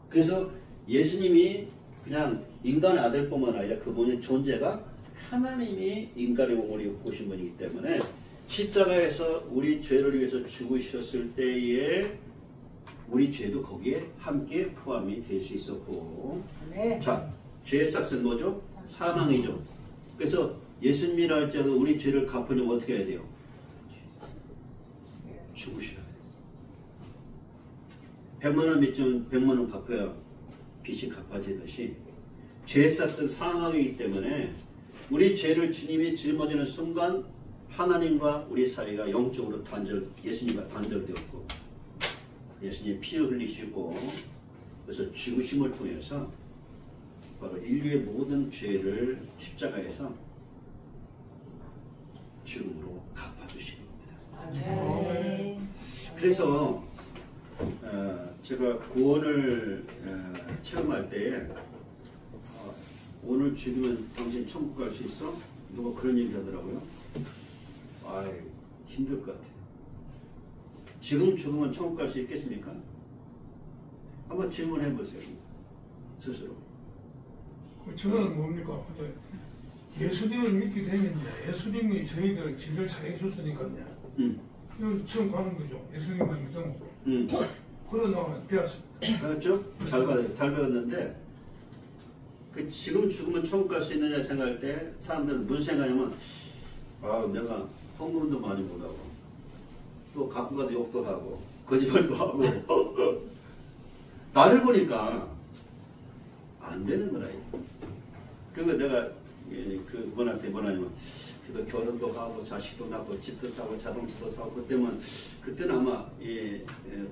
그래서 예수님이 그냥 인간의 아들뿐만 아니라 그분의 존재가 하나님이 인간의 몸을 입고 오신 분이기 때문에 십자가에서 우리 죄를 위해서 죽으셨을 때에 우리 죄도 거기에 함께 포함이 될 수 있었고, 자, 죄의 삭은 뭐죠? 사망이죠. 그래서 예수님이라 할지라도 우리 죄를 갚으려면 어떻게 해야 돼요? 죽으셔야 돼요. 100만 원 빚지면 100만 원 갚아야 빚이 갚아지듯이 죄의 삭은 사망이기 때문에 우리 죄를 주님이 짊어지는 순간 하나님과 우리 사이가 영적으로 예수님과 단절되었고 예수님 피를 흘리시고 그래서 죽으심을 통해서 바로 인류의 모든 죄를 십자가에서 죽음으로 갚아주시는 겁니다. 그래서 제가 구원을 체험할 때에 오늘 죽으면 당신 천국 갈 수 있어? 누가 그런 얘기 하더라고요. 아이, 힘들 것 같아요. 지금 죽으면 천국 갈 수 있겠습니까? 한번 질문해 보세요. 스스로. 저는 뭡니까? 예수님을 믿게 되면 예수님이 저희들 죄를 사해 줬으니까요. 지금 가는 거죠. 예수님만 믿으면. 그러나 배웠습니다. 배웠죠? 잘 배웠는데 지금 죽으면 천국 갈 수 있느냐 생각할 때 사람들은 무슨 생각이냐면 내가 헌금도 많이 못하고 또 갖고 가도 욕도 하고 거짓말도 하고 나를 보니까 안 되는 거라. 그거 내가 그분한테 뭐냐면 그래도 결혼도 하고 자식도 낳고 집도 사고 자동차도 사고 그때는 아마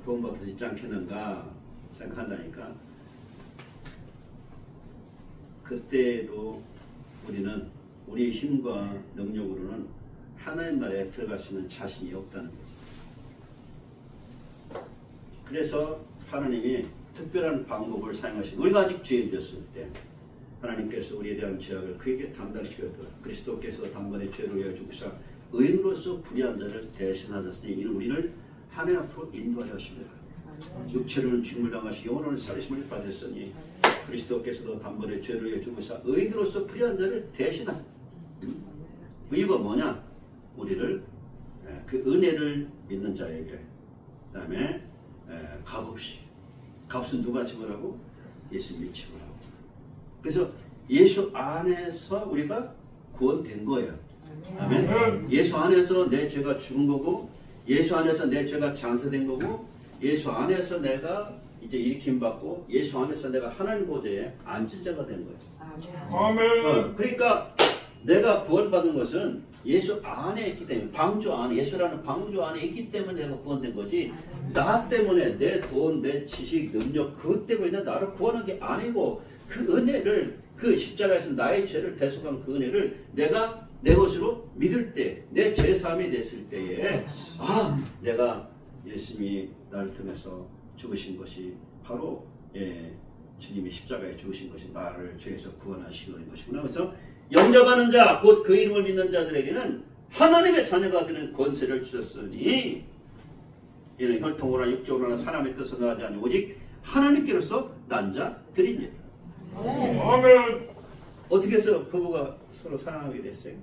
구원받을 수 있지 않겠는가 생각한다니까. 그때도 우리는 우리의 힘과 능력으로는 하나님 나라에 들어갈 수 있는 자신이 없다는 거죠. 그래서 하나님이 특별한 방법을 사용하시고 우리가 아직 죄인되었을 때 하나님께서 우리에 대한 죄악을 그에게 담당시켰더라. 그리스도께서 단번에 죄를 위하여 죽으사 의인으로서 불의한 자를 대신하셨으니 이는 우리를 하나님 앞으로 인도하려 하십니다. 육체로는 죽음을 당하시 영으로는 살리심을 받으셨으니 그리스도께서도 단번에 죄를 위하여 죽으사 의인으로서 불의한 자를 대신하셨다. 이유가 뭐냐? 우리를 그 은혜를 믿는 자에게 그 다음에 값없이 값은 누가 지불하고? 예수님이 지불하고. 그래서 예수 안에서 우리가 구원된 거예요. 아멘. 예수 안에서 내 죄가 죽은 거고 예수 안에서 내 죄가 장사된 거고 예수 안에서 내가 이제 일으킴받고 예수 안에서 내가 하나님 보좌에 앉은 자가 된 거예요. 아멘. 그러니까 내가 구원받은 것은 예수 안에 있기 때문에 방주 안에 예수라는 방주 안에 있기 때문에 내가 구원된 거지 나 때문에 내 돈, 내 지식, 능력 그것 때문에 나를 구원한 게 아니고 그 은혜를 그 십자가에서 나의 죄를 대속한 그 은혜를 내가 내 것으로 믿을 때 내 죄사함이 됐을 때에 내가 예수님이 나를 통해서 죽으신 것이 바로 주님이 십자가에 죽으신 것이 나를 죄에서 구원하시는 것이구나. 그래서 영접하는 자, 곧 그 이름을 믿는 자들에게는 하나님의 자녀가 되는 권세를 주셨으니 이는 혈통으로나 육적으로나 사람의 뜻으로 나지 아니 오직 하나님께로서 난 자들이니. 아멘. 어떻게 해서 부부가 서로 사랑하게 됐어요?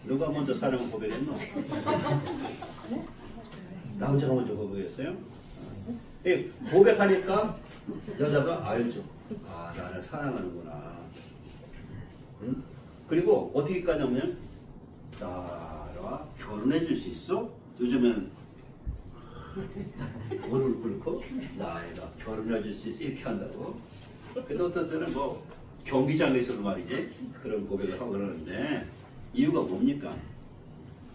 누가 먼저 사랑을 고백했노? 남자가 먼저 고백했어요? 고백하니까 여자가 알죠. 아, 나를 사랑하는구나. 응? 그리고 어떻게까지 하면 나와 결혼해 줄 수 있어? 요즘엔 무릎 꿇고 나와 결혼해 줄 수 있어? 이렇게 한다고. 근데 어떤 때는 뭐 경기장에서도 말이지 그런 고백을 하고 그러는데 이유가 뭡니까?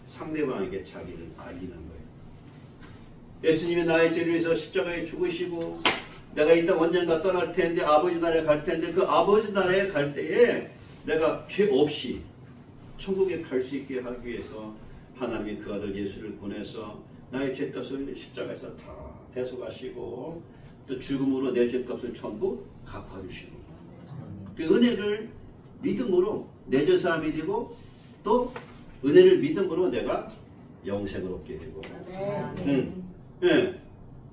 상대방에게 자기를 알리는 거예요. 예수님이 나의 죄를 위해서 십자가에 죽으시고 내가 이 땅 언젠가 떠날 텐데 아버지 나라에 갈 텐데 그 아버지 나라에 갈 때에 내가 죄 없이 천국에 갈 수 있게 하기 위해서 하나님이 그 아들 예수를 보내서 나의 죄값을 십자가에서 다 대속하시고 또 죽음으로 내 죄값을 전부 갚아주시고 그 은혜를 믿음으로 내 죄사함이 되고 또 은혜를 믿음으로 내가 영생을 얻게 되고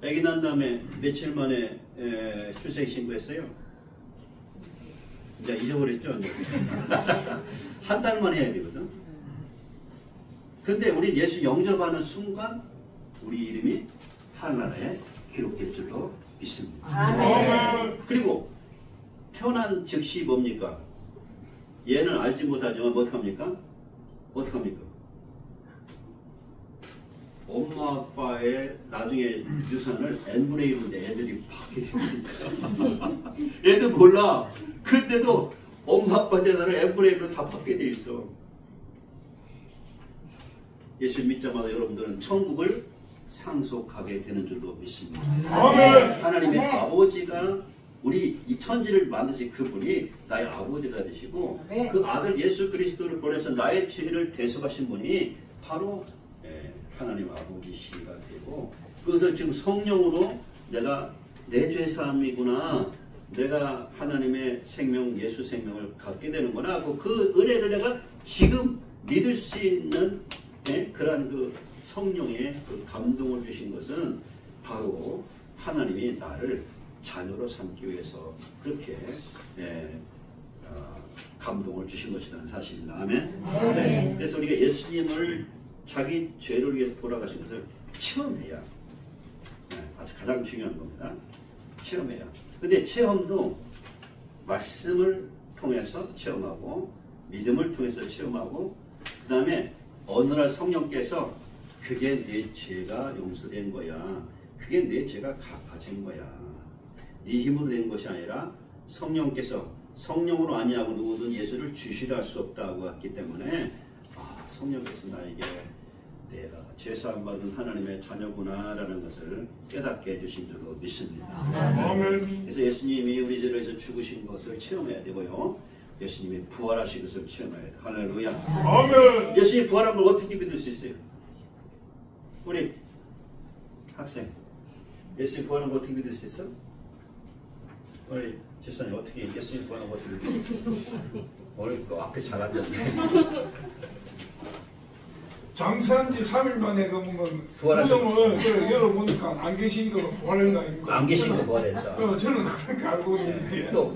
아기 난 다음에 며칠 만에 출생 신고했어요. 이제 잊어버렸죠. 한 달만 해야 되거든. 근데 우리 예수 영접하는 순간 우리 이름이 하늘나라에 기록될 줄로 믿습니다. 아멘. 그리고 태어난 즉시 뭡니까? 얘는 알지 못하지만 어떡합니까? 어떡합니까? 엄마 아빠의 나중에 유산을 n분의 1인데 애들이 받게 됩니다. 애들 몰라. 근데도 엄마 아빠 재산을 n분의 1로 다 받게 돼 있어. 예수 믿자마자 여러분들은 천국을 상속하게 되는 줄로 믿습니다. 아멘. 하나님의 아버지가 우리 이 천지를 만드신 그분이 나의 아버지가 되시고 그 아들 예수 그리스도를 보내서 나의 죄를 대속하신 분이 바로 하나님 아버지시가 되고 그것을 지금 성령으로 내가 내 죄사함이구나 내가 하나님의 생명 예수 생명을 갖게 되는구나 그 은혜를 내가 지금 믿을 수 있는 그러한 그 성령의 그 감동을 주신 것은 바로 하나님이 나를 자녀로 삼기 위해서 그렇게 감동을 주신 것이라는 사실입니다. 아멘. 네. 그래서 우리가 예수님을 자기 죄를 위해서 돌아가신 것을 체험해야 가장 중요한 겁니다. 체험해야. 근데 체험도 말씀을 통해서 체험하고 믿음을 통해서 체험하고 그 다음에 어느 날 성령께서 그게 내 죄가 용서된 거야. 그게 내 죄가 갚아진 거야. 네 힘으로 된 것이 아니라 성령께서 성령으로 아니하고 누구든 예수를 주시라 할 수 없다고 했기 때문에 성령께서 나에게 내가 죄사함 받은 하나님의 자녀구나 라는 것을 깨닫게 해주신 줄로 믿습니다. 아멘. 그래서 예수님이 우리 죄를 위해서 죽으신 것을 체험해야 되고요. 예수님이 부활하신 것을 체험해야 돼요. 할렐루야. 아멘. 예수님이 부활한 걸 어떻게 믿을 수 있어요? 우리 학생 예수님 부활한 걸 어떻게 믿을 수 있어? 우리 집사님 어떻게 예수님 부활한 걸 어떻게 믿을 수 있어? 오늘 그 앞에 잘 앉았네. 장사한 지 3일 만에 그 보면 부활하셨- 부정을 열어보니까 안 계시니까 부활한 거 아닙니까? 안 계신 거 부활했다. 저는 그렇게 알고 있는데 또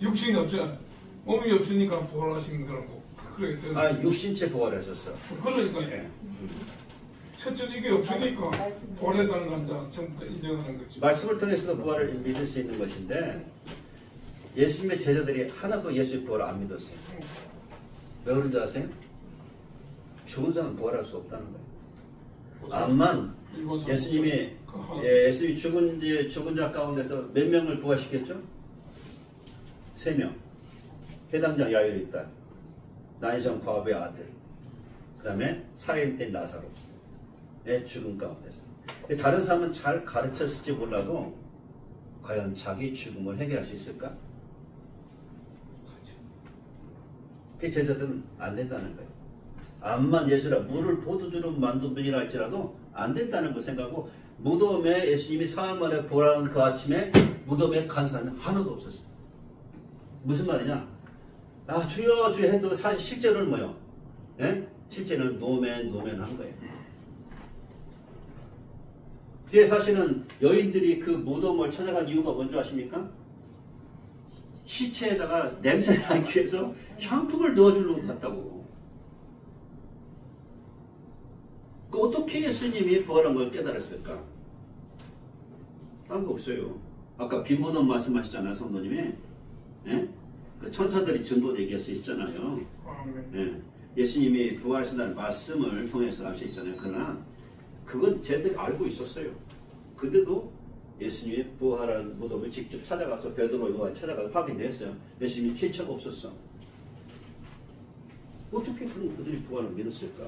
육신이 없잖아. 몸이 없으니까 부활하신 거라고 그래서 육신체 부활하셨어. 그러니까요. 첫째 이게 없으니까 부활했다는 남자 전부 다 인정하는 거지. 말씀을 통해서도 부활을 믿을 수 있는 것인데 예수님의 제자들이 하나도 예수의 부활을 안 믿었어요. 왜 그런지 아세요? 죽은 사람은 부활할 수 없다는 거예요. 암만 예수님이 예수님이 죽은 자 가운데서 몇 명을 부활시켰죠? 3명. 해당자 야이로 있다. 나인성 과부의 아들. 그 다음에 4일 된 나사로의 죽음 가운데서. 다른 사람은 잘 가르쳤을지 몰라도 과연 자기 죽음을 해결할 수 있을까? 그 제자들은 안 된다는 거예요. 암만 예수라 물을 포도주로 만든 분이라 할지라도 안 된다는 걸 생각하고 무덤에 예수님이 사흘 만에 부활하는 그 아침에 무덤에 간 사람이 하나도 없었어요. 무슨 말이냐? 주여 주여 해도 사실 실제로는 뭐요? 예? 실제는 노맨 한 거예요. 뒤에 사시는 여인들이 그 무덤을 찾아간 이유가 뭔지 아십니까? 시체에다가 냄새 나기 위해서 향품을 넣어주는 것 같다고. 그 어떻게 예수님이 부활한 걸 깨달았을까? 다른 거 없어요. 아까 빈무덤 말씀하셨잖아요, 성도님이. 예? 그 천사들이 증거 얘기할 수 있잖아요. 예. 예수님이 부활하신다는 말씀을 통해서 알 수 있잖아요. 그러나 그건 쟤들이 알고 있었어요. 근데도 예수님이 부활한 무덤을 직접 찾아가서 베드로 요한 찾아가서 확인했어요. 예수님이 시체가 없었어. 어떻게 그들이 부활을 믿었을까?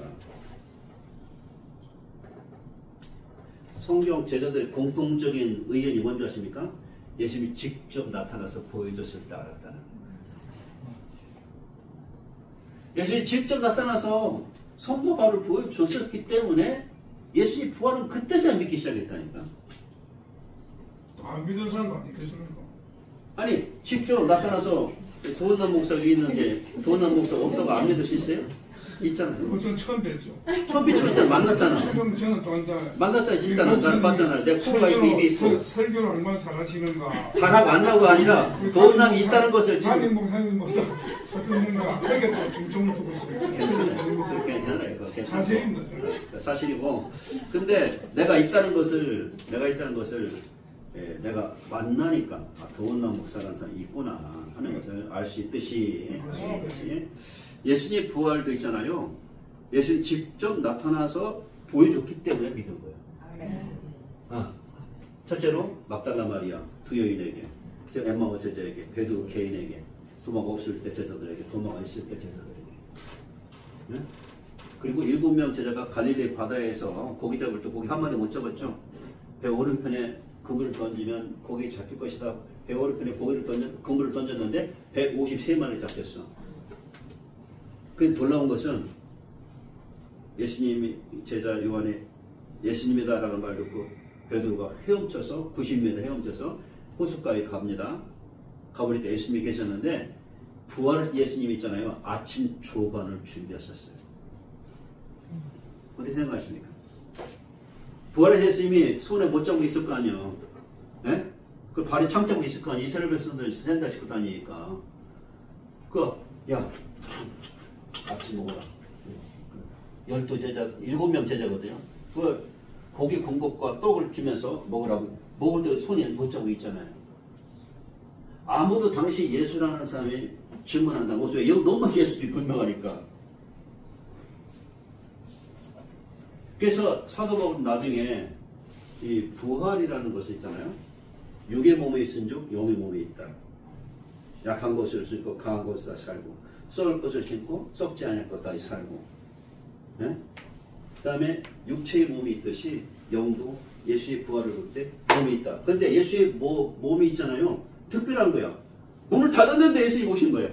성경 제자들의 공통적인 의견이 뭔지 아십니까? 예수님이 직접 나타나서 보여줬을 때 알았다는 거예요. 예수님이 직접 나타나서 성모발을 보여줬었기 때문에 예수님 부활은 그때서야 믿기 시작했다니까. 다 믿은 사람 아니겠습니까? 아니 직접 나타나서 도원남 목사 여기 있는데 도원남 목사 없다고 안 믿을 수 있어요? 있잖아요. 그것은 처음 뵀죠. 처음 뵀죠. 만났잖아. 그럼 저는 또 이제 만났잖아. 있잖아. 난 봤잖아. 내가 코가 입이 있고. 설교를 얼마나 잘하시는가. 잘하고 안 나고 아니라 도원남이 있다는 것을 지금. 담임 목사님 뭐다 어떻는가. 그게 또 중점을 두고 있어요. 괜찮아요. 그거 사실입니다. 사실이고. 근데 내가 있다는 것을 내가 만나니까 도원남 목사라는 사람이 있구나 하는 것을 알 수 있듯이 예수님 부활도 있잖아요. 예수님 직접 나타나서 보여줬기 때문에 믿은 거예요. 첫째로 막달라 마리아 두 여인에게, 엠마오 제자에게, 베드로 개인에게, 도마가 없을 때 제자들에게, 도마가 있을 때 제자들에게. 네? 그리고 7명 제자가 갈릴리 바다에서 고기 잡을 때 고기 한 마리 못 잡았죠. 배 오른편에 그물을 던지면 고기 잡힐 것이다. 배 오른편에 그물을 던졌는데 153마리 잡혔어. 그 놀라운 것은 예수님이 제자 요한이 예수님이다라는 말 듣고 베드로가 헤엄쳐서 90m 헤엄쳐서 호숫가에 갑니다. 가보니까 예수님이 계셨는데 부활의 예수님 있잖아요. 아침 조반을 준비하셨어요. 어떻게 생각하십니까? 부활의 예수님이 손에 못 잡고 있을 거 아니에요. 예? 그 발에 창 잡고 있을 거 아니에요. 이스라엘 백성들이 생각하실 거 아니니까. 야, 같이 먹어라. 12제자, 7명 제자거든요. 그 고기 군것과 떡을 주면서 먹으라고. 먹을 때 손이 못 잡고 있잖아요. 아무도 당시 예수라는 사람이 질문하는 사람 없어요. 여기 너무 예수님이 분명하니까. 그래서 사도 바울은 나중에 이 부활이라는 것이 있잖아요. 육의 몸에 있은즉 영의 몸에 있다. 약한 것을 신고 강한 것을 다시 살고, 썩을 것을 신고 썩지 않을 것 다시 살고. 네? 그 다음에 육체의 몸이 있듯이 영도 예수의 부활을 볼 때 몸이 있다. 근데 예수의 몸이 있잖아요. 특별한 거야. 문을 닫았는데 예수님이 오신 거예요.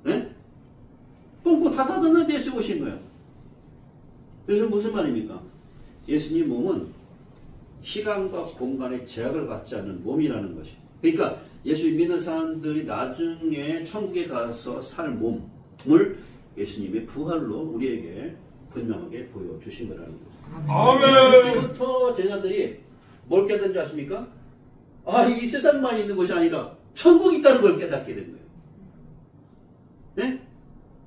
네? 뻥뻥 다 닫았는데 예수님이 오신 거예요. 그래서 무슨 말입니까? 예수님 몸은 시간과 공간의 제약을 받지 않는 몸이라는 것이. 그러니까 예수 믿는 사람들이 나중에 천국에 가서 살 몸을 예수님의 부활로 우리에게 분명하게 보여주신 거라는 거죠. 아멘. 그때부터 제자들이 뭘 깨닫는지 아십니까? 이 세상만 있는 것이 아니라 천국이 있다는 걸 깨닫게 된 거예요. 네?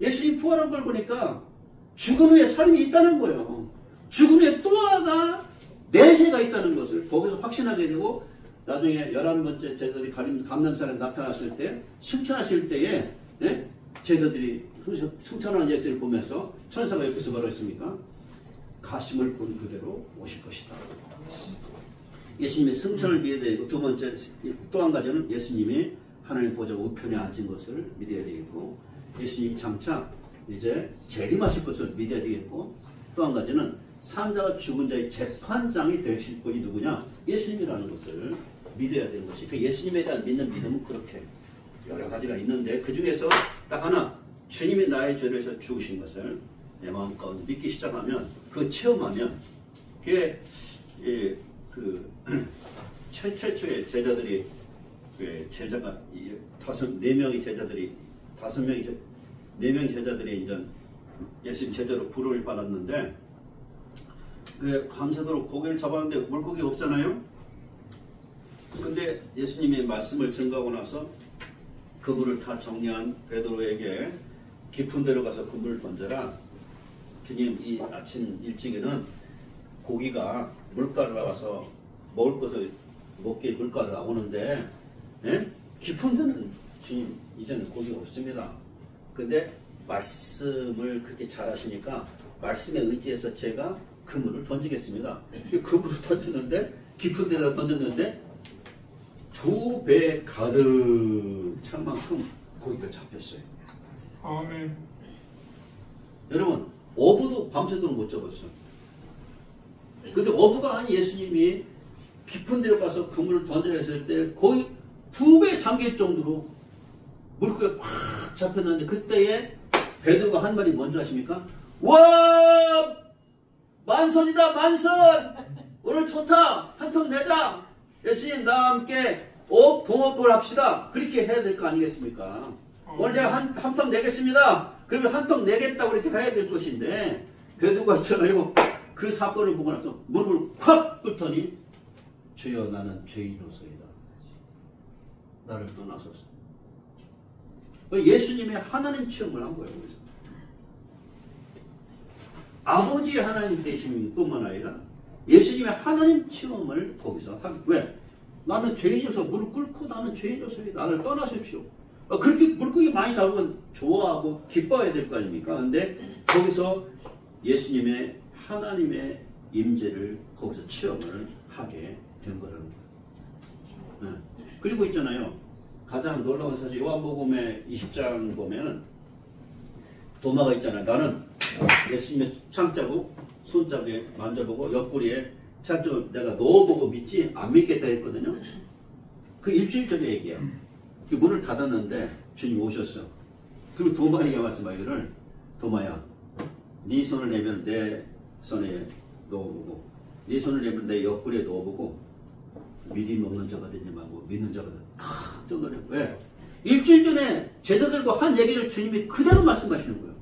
예수님 부활한 걸 보니까 죽음 후에 삶이 있다는 거예요. 죽음 후에 또 하나 내세가 있다는 것을 거기서 확신하게 되고, 나중에 11번째 제자들이 감람산에 나타났을 때, 승천하실 때에, 네? 제자들이 승천하는 예수를 보면서 천사가 옆에서 뭐라 했습니까? 가심을 본 그대로 오실 것이다. 예수님의 승천을 믿어야 되고, 두 번째, 또 한 가지는 예수님이 하나님 보좌 우편에 앉은 것을 믿어야 되겠고, 예수님 장차 이제 재림하실 것을 믿어야 되겠고, 또 한 가지는 산자와 죽은 자의 재판장이 되실 분이 누구냐? 예수님이라는 것을 믿어야 되는 것이. 그 예수님에 대한 믿는 믿음은 그렇게 여러 가지가 있는데, 그 중에서 딱 하나, 주님이 나의 죄를 위해서 죽으신 것을 내 마음 가운데 믿기 시작하면, 그 체험하면, 그게 최초의 제자들이, 제자가 4명의 제자들이 4명의 제자들이 이제 예수님 제자로 부름을 받았는데, 밤새도록 고기를 잡았는데 물고기가 없잖아요. 근데 예수님의 말씀을 증거하고 나서 그물을 다 정리한 베드로에게 깊은 데로 가서 그물을 던져라. 주님, 이 아침 일찍에는 고기가 물가를 나와서 먹을 것을 먹게 물가를 나오는데, 예? 깊은 데는 주님 이제는 고기가 없습니다. 근데 말씀을 그렇게 잘 하시니까 말씀에 의지해서 제가 그물을 던지겠습니다. 그물을 던졌는데, 깊은 데다 던졌는데 2배 가득 찬 만큼 고기가 잡혔어요. 아멘. 여러분, 어부도 밤새도록 못 잡았어요. 근데 어부가 아닌 예수님이 깊은 데로 가서 그물을 던져라 했을 때 거의 2배 잠길 정도로 물고기가 팍 잡혔는데, 그때에 베드로가 한 말이 뭔지 아십니까? 와! 만선이다, 만선! 오늘 좋다! 한 통 내자! 예수님, 나와 함께 동업을 합시다! 그렇게 해야 될 거 아니겠습니까? 오늘 제가 한 통 내겠습니다! 그러면 한 통 내겠다고 이렇게 해야 될 것인데, 베드로가 있잖아요. 그 사건을 보고 나서 무릎을 확 꿇더니, 주여, 나는 죄인으로서이다. 나를 떠나소서. 예수님의 하나님 체험을 한 거예요. 그래서 아버지의 하나님 되심 뿐만 아니라 예수님의 하나님 체험을 거기서 하기. 왜? 나는 죄인이어서 무릎 꿇고 나는 죄인이어서 나를 떠나십시오. 그렇게 물고기 많이 잡으면 좋아하고 기뻐해야 될 거 아닙니까? 근데 거기서 예수님의 하나님의 임재를 거기서 체험을 하게 된 거라는 거예요. 네. 그리고 있잖아요. 가장 놀라운 사실, 요한복음의 20장 보면은 도마가 있잖아요. 나는 예수님의 창자국 손잡이에 만져보고 옆구리에 창자국 내가 넣어보고 믿지 안 믿겠다 했거든요. 그 일주일 전에 얘기야. 그 문을 닫았는데 주님 오셨어. 그리고 도마에게 말씀하기를, 도마야, 네 손을 내면 내 손에 넣어보고 네 손을 내면 내 옆구리에 넣어보고 믿음 없는 자가 되지 말고 믿는 자가 되라. 깜짝 놀래요. 왜? 일주일 전에 제자들과 한 얘기를 주님이 그대로 말씀하시는 거예요.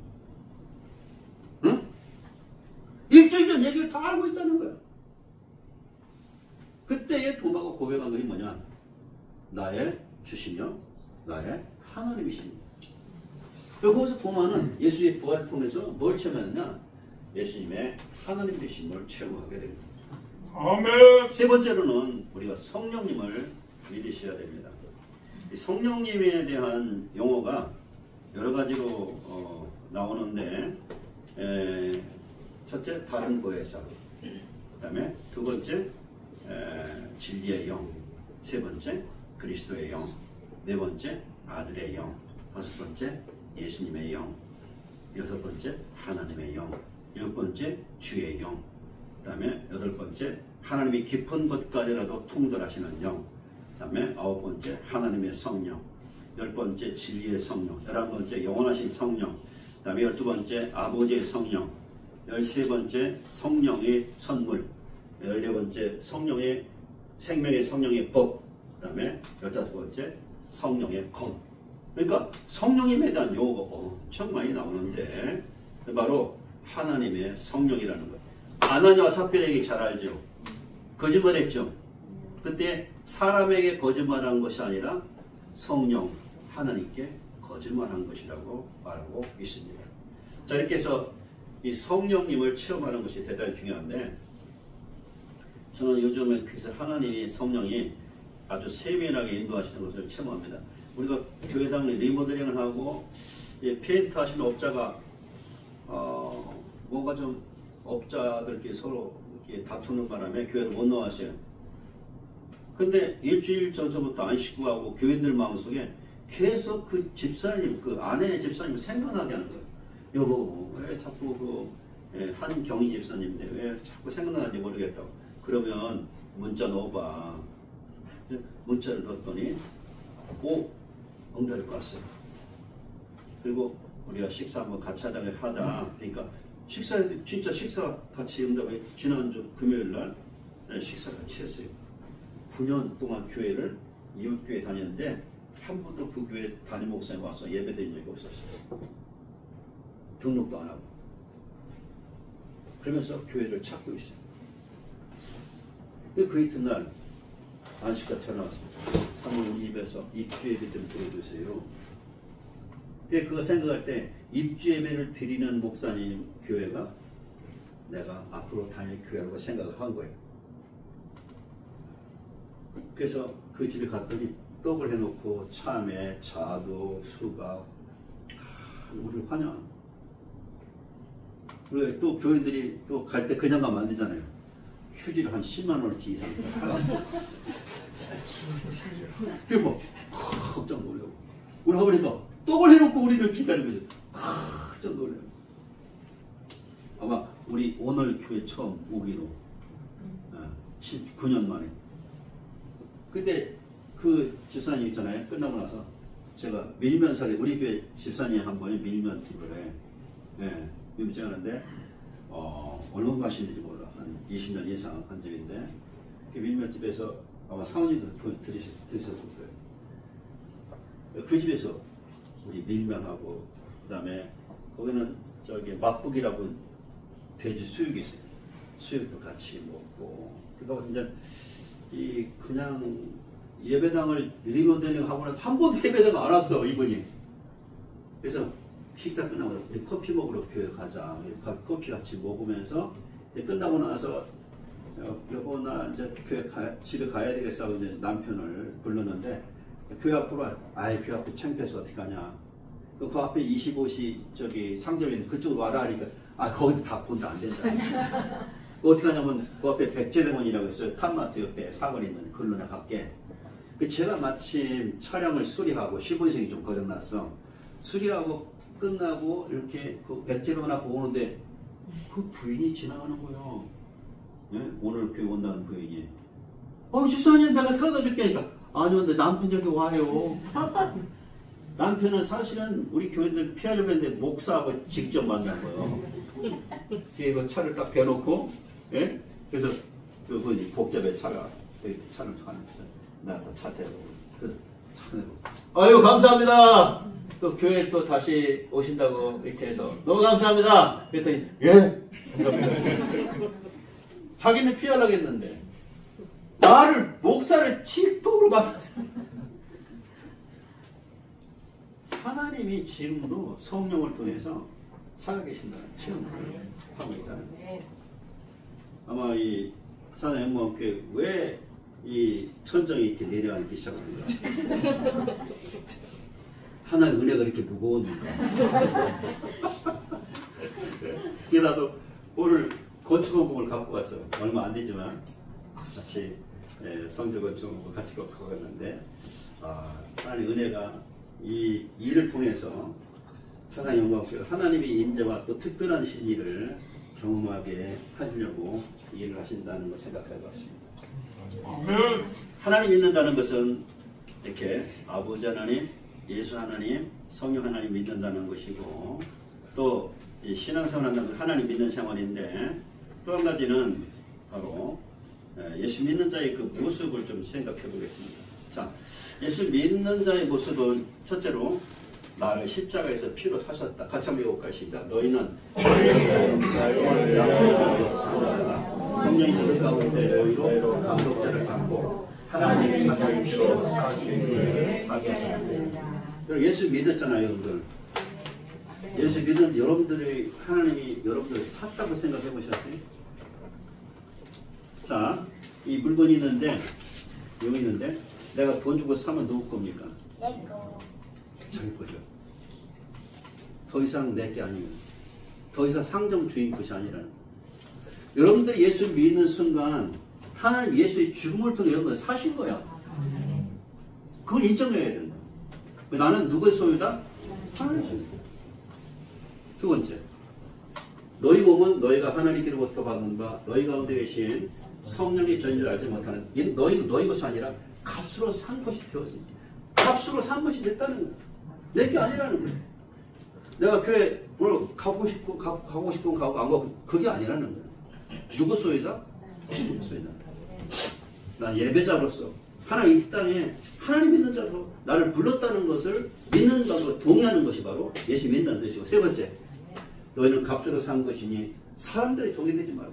응? 일주일 전 얘기를 다 알고 있다는 거예요. 그때의 도마가 고백한 것이 뭐냐? 나의 주시며 나의 하나님이십니다. 거기서 도마는 예수의 부활을 통해서 뭘 체험하느냐? 예수님의 하나님 되심을 체험하게 됩니다. 아멘. 세 번째로는 우리가 성령님을 믿으셔야 됩니다. 성령님에 대한 용어가 여러 가지로 나오는데, 첫째, 다른 보혜사, 그 다음에 두 번째, 진리의 영, 세 번째, 그리스도의 영, 네 번째, 아들의 영, 다섯 번째, 예수님의 영, 여섯 번째, 하나님의 영, 일곱 번째, 주의 영, 그 다음에 여덟 번째, 하나님이 깊은 것까지라도 통달하시는 영, 그 다음에 아홉 번째, 하나님의 성령, 열 번째, 진리의 성령, 11번째, 영원하신 성령, 그 다음에 12번째, 아버지의 성령, 13번째, 성령의 선물, 14번째, 성령의 생명의 성령의 법, 그 다음에 15번째, 성령의 검. 그러니까 성령님에 대한 용어가 엄청 많이 나오는데, 바로 하나님의 성령이라는 거예요. 아나니아와 삽비라에게 잘 알죠. 거짓말했죠. 그때 사람에게 거짓말한 것이 아니라 성령 하나님께 거짓말한 것이라고 말하고 있습니다. 자, 이렇게 해서 이 성령님을 체험하는 것이 대단히 중요한데, 저는 요즘에 그래서 하나님이 성령이 아주 세밀하게 인도하시는 것을 체험합니다. 우리가 교회당 리모델링을 하고 페인트 하시는 업자가 뭔가 좀 업자들끼리 서로 이렇게 다투는 바람에 교회를 못 나왔어요. 근데 일주일 전서부터 안 씻고 가고 교인들 마음속에 계속 그 집사님, 그 아내의 집사님을 생각나게 하는 거예요. 여보, 왜 자꾸 한경희 집사님인데 왜 자꾸 생각나는지 모르겠다고. 그러면 문자 넣어봐. 문자를 넣었더니 응답이 왔어요. 그리고 우리가 식사 한번 같이 하자. 그러니까 진짜 식사 같이 응답이 지난주 금요일 날 식사 같이 했어요. 9년 동안 교회를 이웃교회 다녔는데 한 번도 그 교회 담임 목사님 와서 예배드린 적이 없었어요. 등록도 안 하고. 그러면서 교회를 찾고 있어요. 그 이튿날 안식가 전화왔습니다. 사모님 우리 집에서 입주 예배 좀 드려주세요. 그거 생각할 때 입주 예배를 드리는 목사님 교회가 내가 앞으로 다닐 교회라고 생각을 한 거예요. 그래서 그 집에 갔더니 떡을 해놓고 참외, 자두, 수박 우리를 환영하는 거예요. 그리고 또 교인들이 또 갈 때 그냥 가면 안 되잖아요. 휴지를 한 10만 원어치 이상 사가서 그리고 깜짝 놀라고 우리 아버지가 떡을 해놓고 우리를 기다리고 있어요. 깜짝 놀라요. 아마 우리 오늘 교회 처음 오기로 19년 만에. 근데 그 집사님 있잖아요. 끝나고 나서 제가 밀면사에 우리 교회 집사님 한 번에 밀면집을 해. 예, 밀면집 하는데 얼마나 가시는지 몰라. 한 20년 이상 한 적인데 그 밀면집에서 아마 사모님도 들으셨을 거예요. 그 집에서 우리 밀면하고 그 다음에 거기는 저기 맛북이라고 돼지 수육이 있어요. 수육도 같이 먹고 그러다 이제 이 그냥 예배당을 리모델링 하고 나서 한 번도 예배당 안 왔어 이분이. 그래서 식사 끝나고 우리 커피 먹으러 교회 가자. 커피 같이 먹으면서 끝나고 나서 여보 나 이제 집에 가야 되겠어 하고 이제 남편을 불렀는데 교회 앞으로 교회 앞에 창피해서 어떻게 하냐. 그 앞에 25시 저기 상점에 그쪽으로 와라 하니까 거기 다 본다 안 된다. 어떻게 하냐면 그 앞에 백제대원이라고 있어요. 탑마트 옆에 사거리 있는 글로 나 갈게. 제가 마침 차량을 수리하고 15인승이 좀 고장났어. 수리하고 끝나고 이렇게 그 백제대원 앞에 오는데 그 부인이 지나가는 거예요. 예? 오늘 교회 온다는 부인이. 집사님 내가 태워다 줄게 하니까 아니요 근데 남편 여기 와요. 남편은 사실은 우리 교회들 피하려고 했는데 목사하고 직접 만난 거예요. 뒤에 그 차를 딱 대놓고 예? 그래서 그분이 복잡해 차가 차를 가면서 나도 차 대고 차 대고 아유 감사합니다. 또 교회 또 다시 오신다고 이렇게 해서 너무 감사합니다. 그랬더니 예? 자기는 피하려고 했는데 나를 목사를 질투로 만났어. 하나님이 지금도 성령을 통해서 살아계신다는 체험을 하고 있다는 거예요. 아마 이 산하영광교회 왜 이 천정이 이렇게 내려앉기 시작합니다. 하나의 은혜가 이렇게 무거웠는가. 그래도 오늘 건축원공을 갖고 갔어요. 얼마 안 되지만 같이 성전 건축원공 같이 갖고 갔는데 하나님의 은혜가 이 일을 통해서 산하영광교회 하나님의 임재와 또 특별한 신의를 경험하게 하시려고 일을 하신다는 걸 생각해 봤습니다. 하나님 믿는다는 것은 이렇게 아버지 하나님, 예수 하나님, 성령 하나님 믿는다는 것이고 또 신앙생활 한다는 건 하나님 믿는 생활인데 또 한 가지는 바로 예수 믿는 자의 그 모습을 좀 생각해 보겠습니다. 자, 예수 믿는 자의 모습은 첫째로 나를 십자가에서 피로 사셨다. 같이 한번 읽어볼까요? 시작. 너희는 성령이 너희 가운데 너희로 감독자를 받고 하나님의 자녀의 피로 사게 하셨다. 예수 믿었잖아요, 여러분들. 예수 믿은 여러분들이 하나님이 여러분들 샀다고 생각해 보셨어요? 자, 이 물건이 있는데 여기 있는데 내가 돈 주고 사면 누구 겁니까? 내 거. 자기 거죠. 더 이상 내 게 아니에요. 더 이상 상점 주인 것이 아니라는 거예요. 여러분들이 예수 믿는 순간 하나님 예수의 죽음을 통해 여러분을 사신 거야. 그걸 인정해야 된다. 나는 누구의 소유다? 하나님의 소유. 두 번째, 너희 몸은 너희가 하나님께로부터 받는 바 너희 가운데 계신 성령의 전율을 알지 못하는 너희 것이 아니라 값으로 산 것이 되었습니다. 값으로 산 것이 됐다는 거예요. 내 게 아니라는 거예요. 내가 교회 오늘 가고 싶고 가고 안 가고 그게 아니라는 거예요. 누구 소유다? 누구 소유다. 난 예배자로서 하나님 이 땅에 하나님 믿는 자로 나를 불렀다는 것을 믿는다고 동의하는 것이 바로 예수 믿는다는 뜻이고 세 번째, 너희는 값으로 산 것이니 사람들의 종이 되지 말라.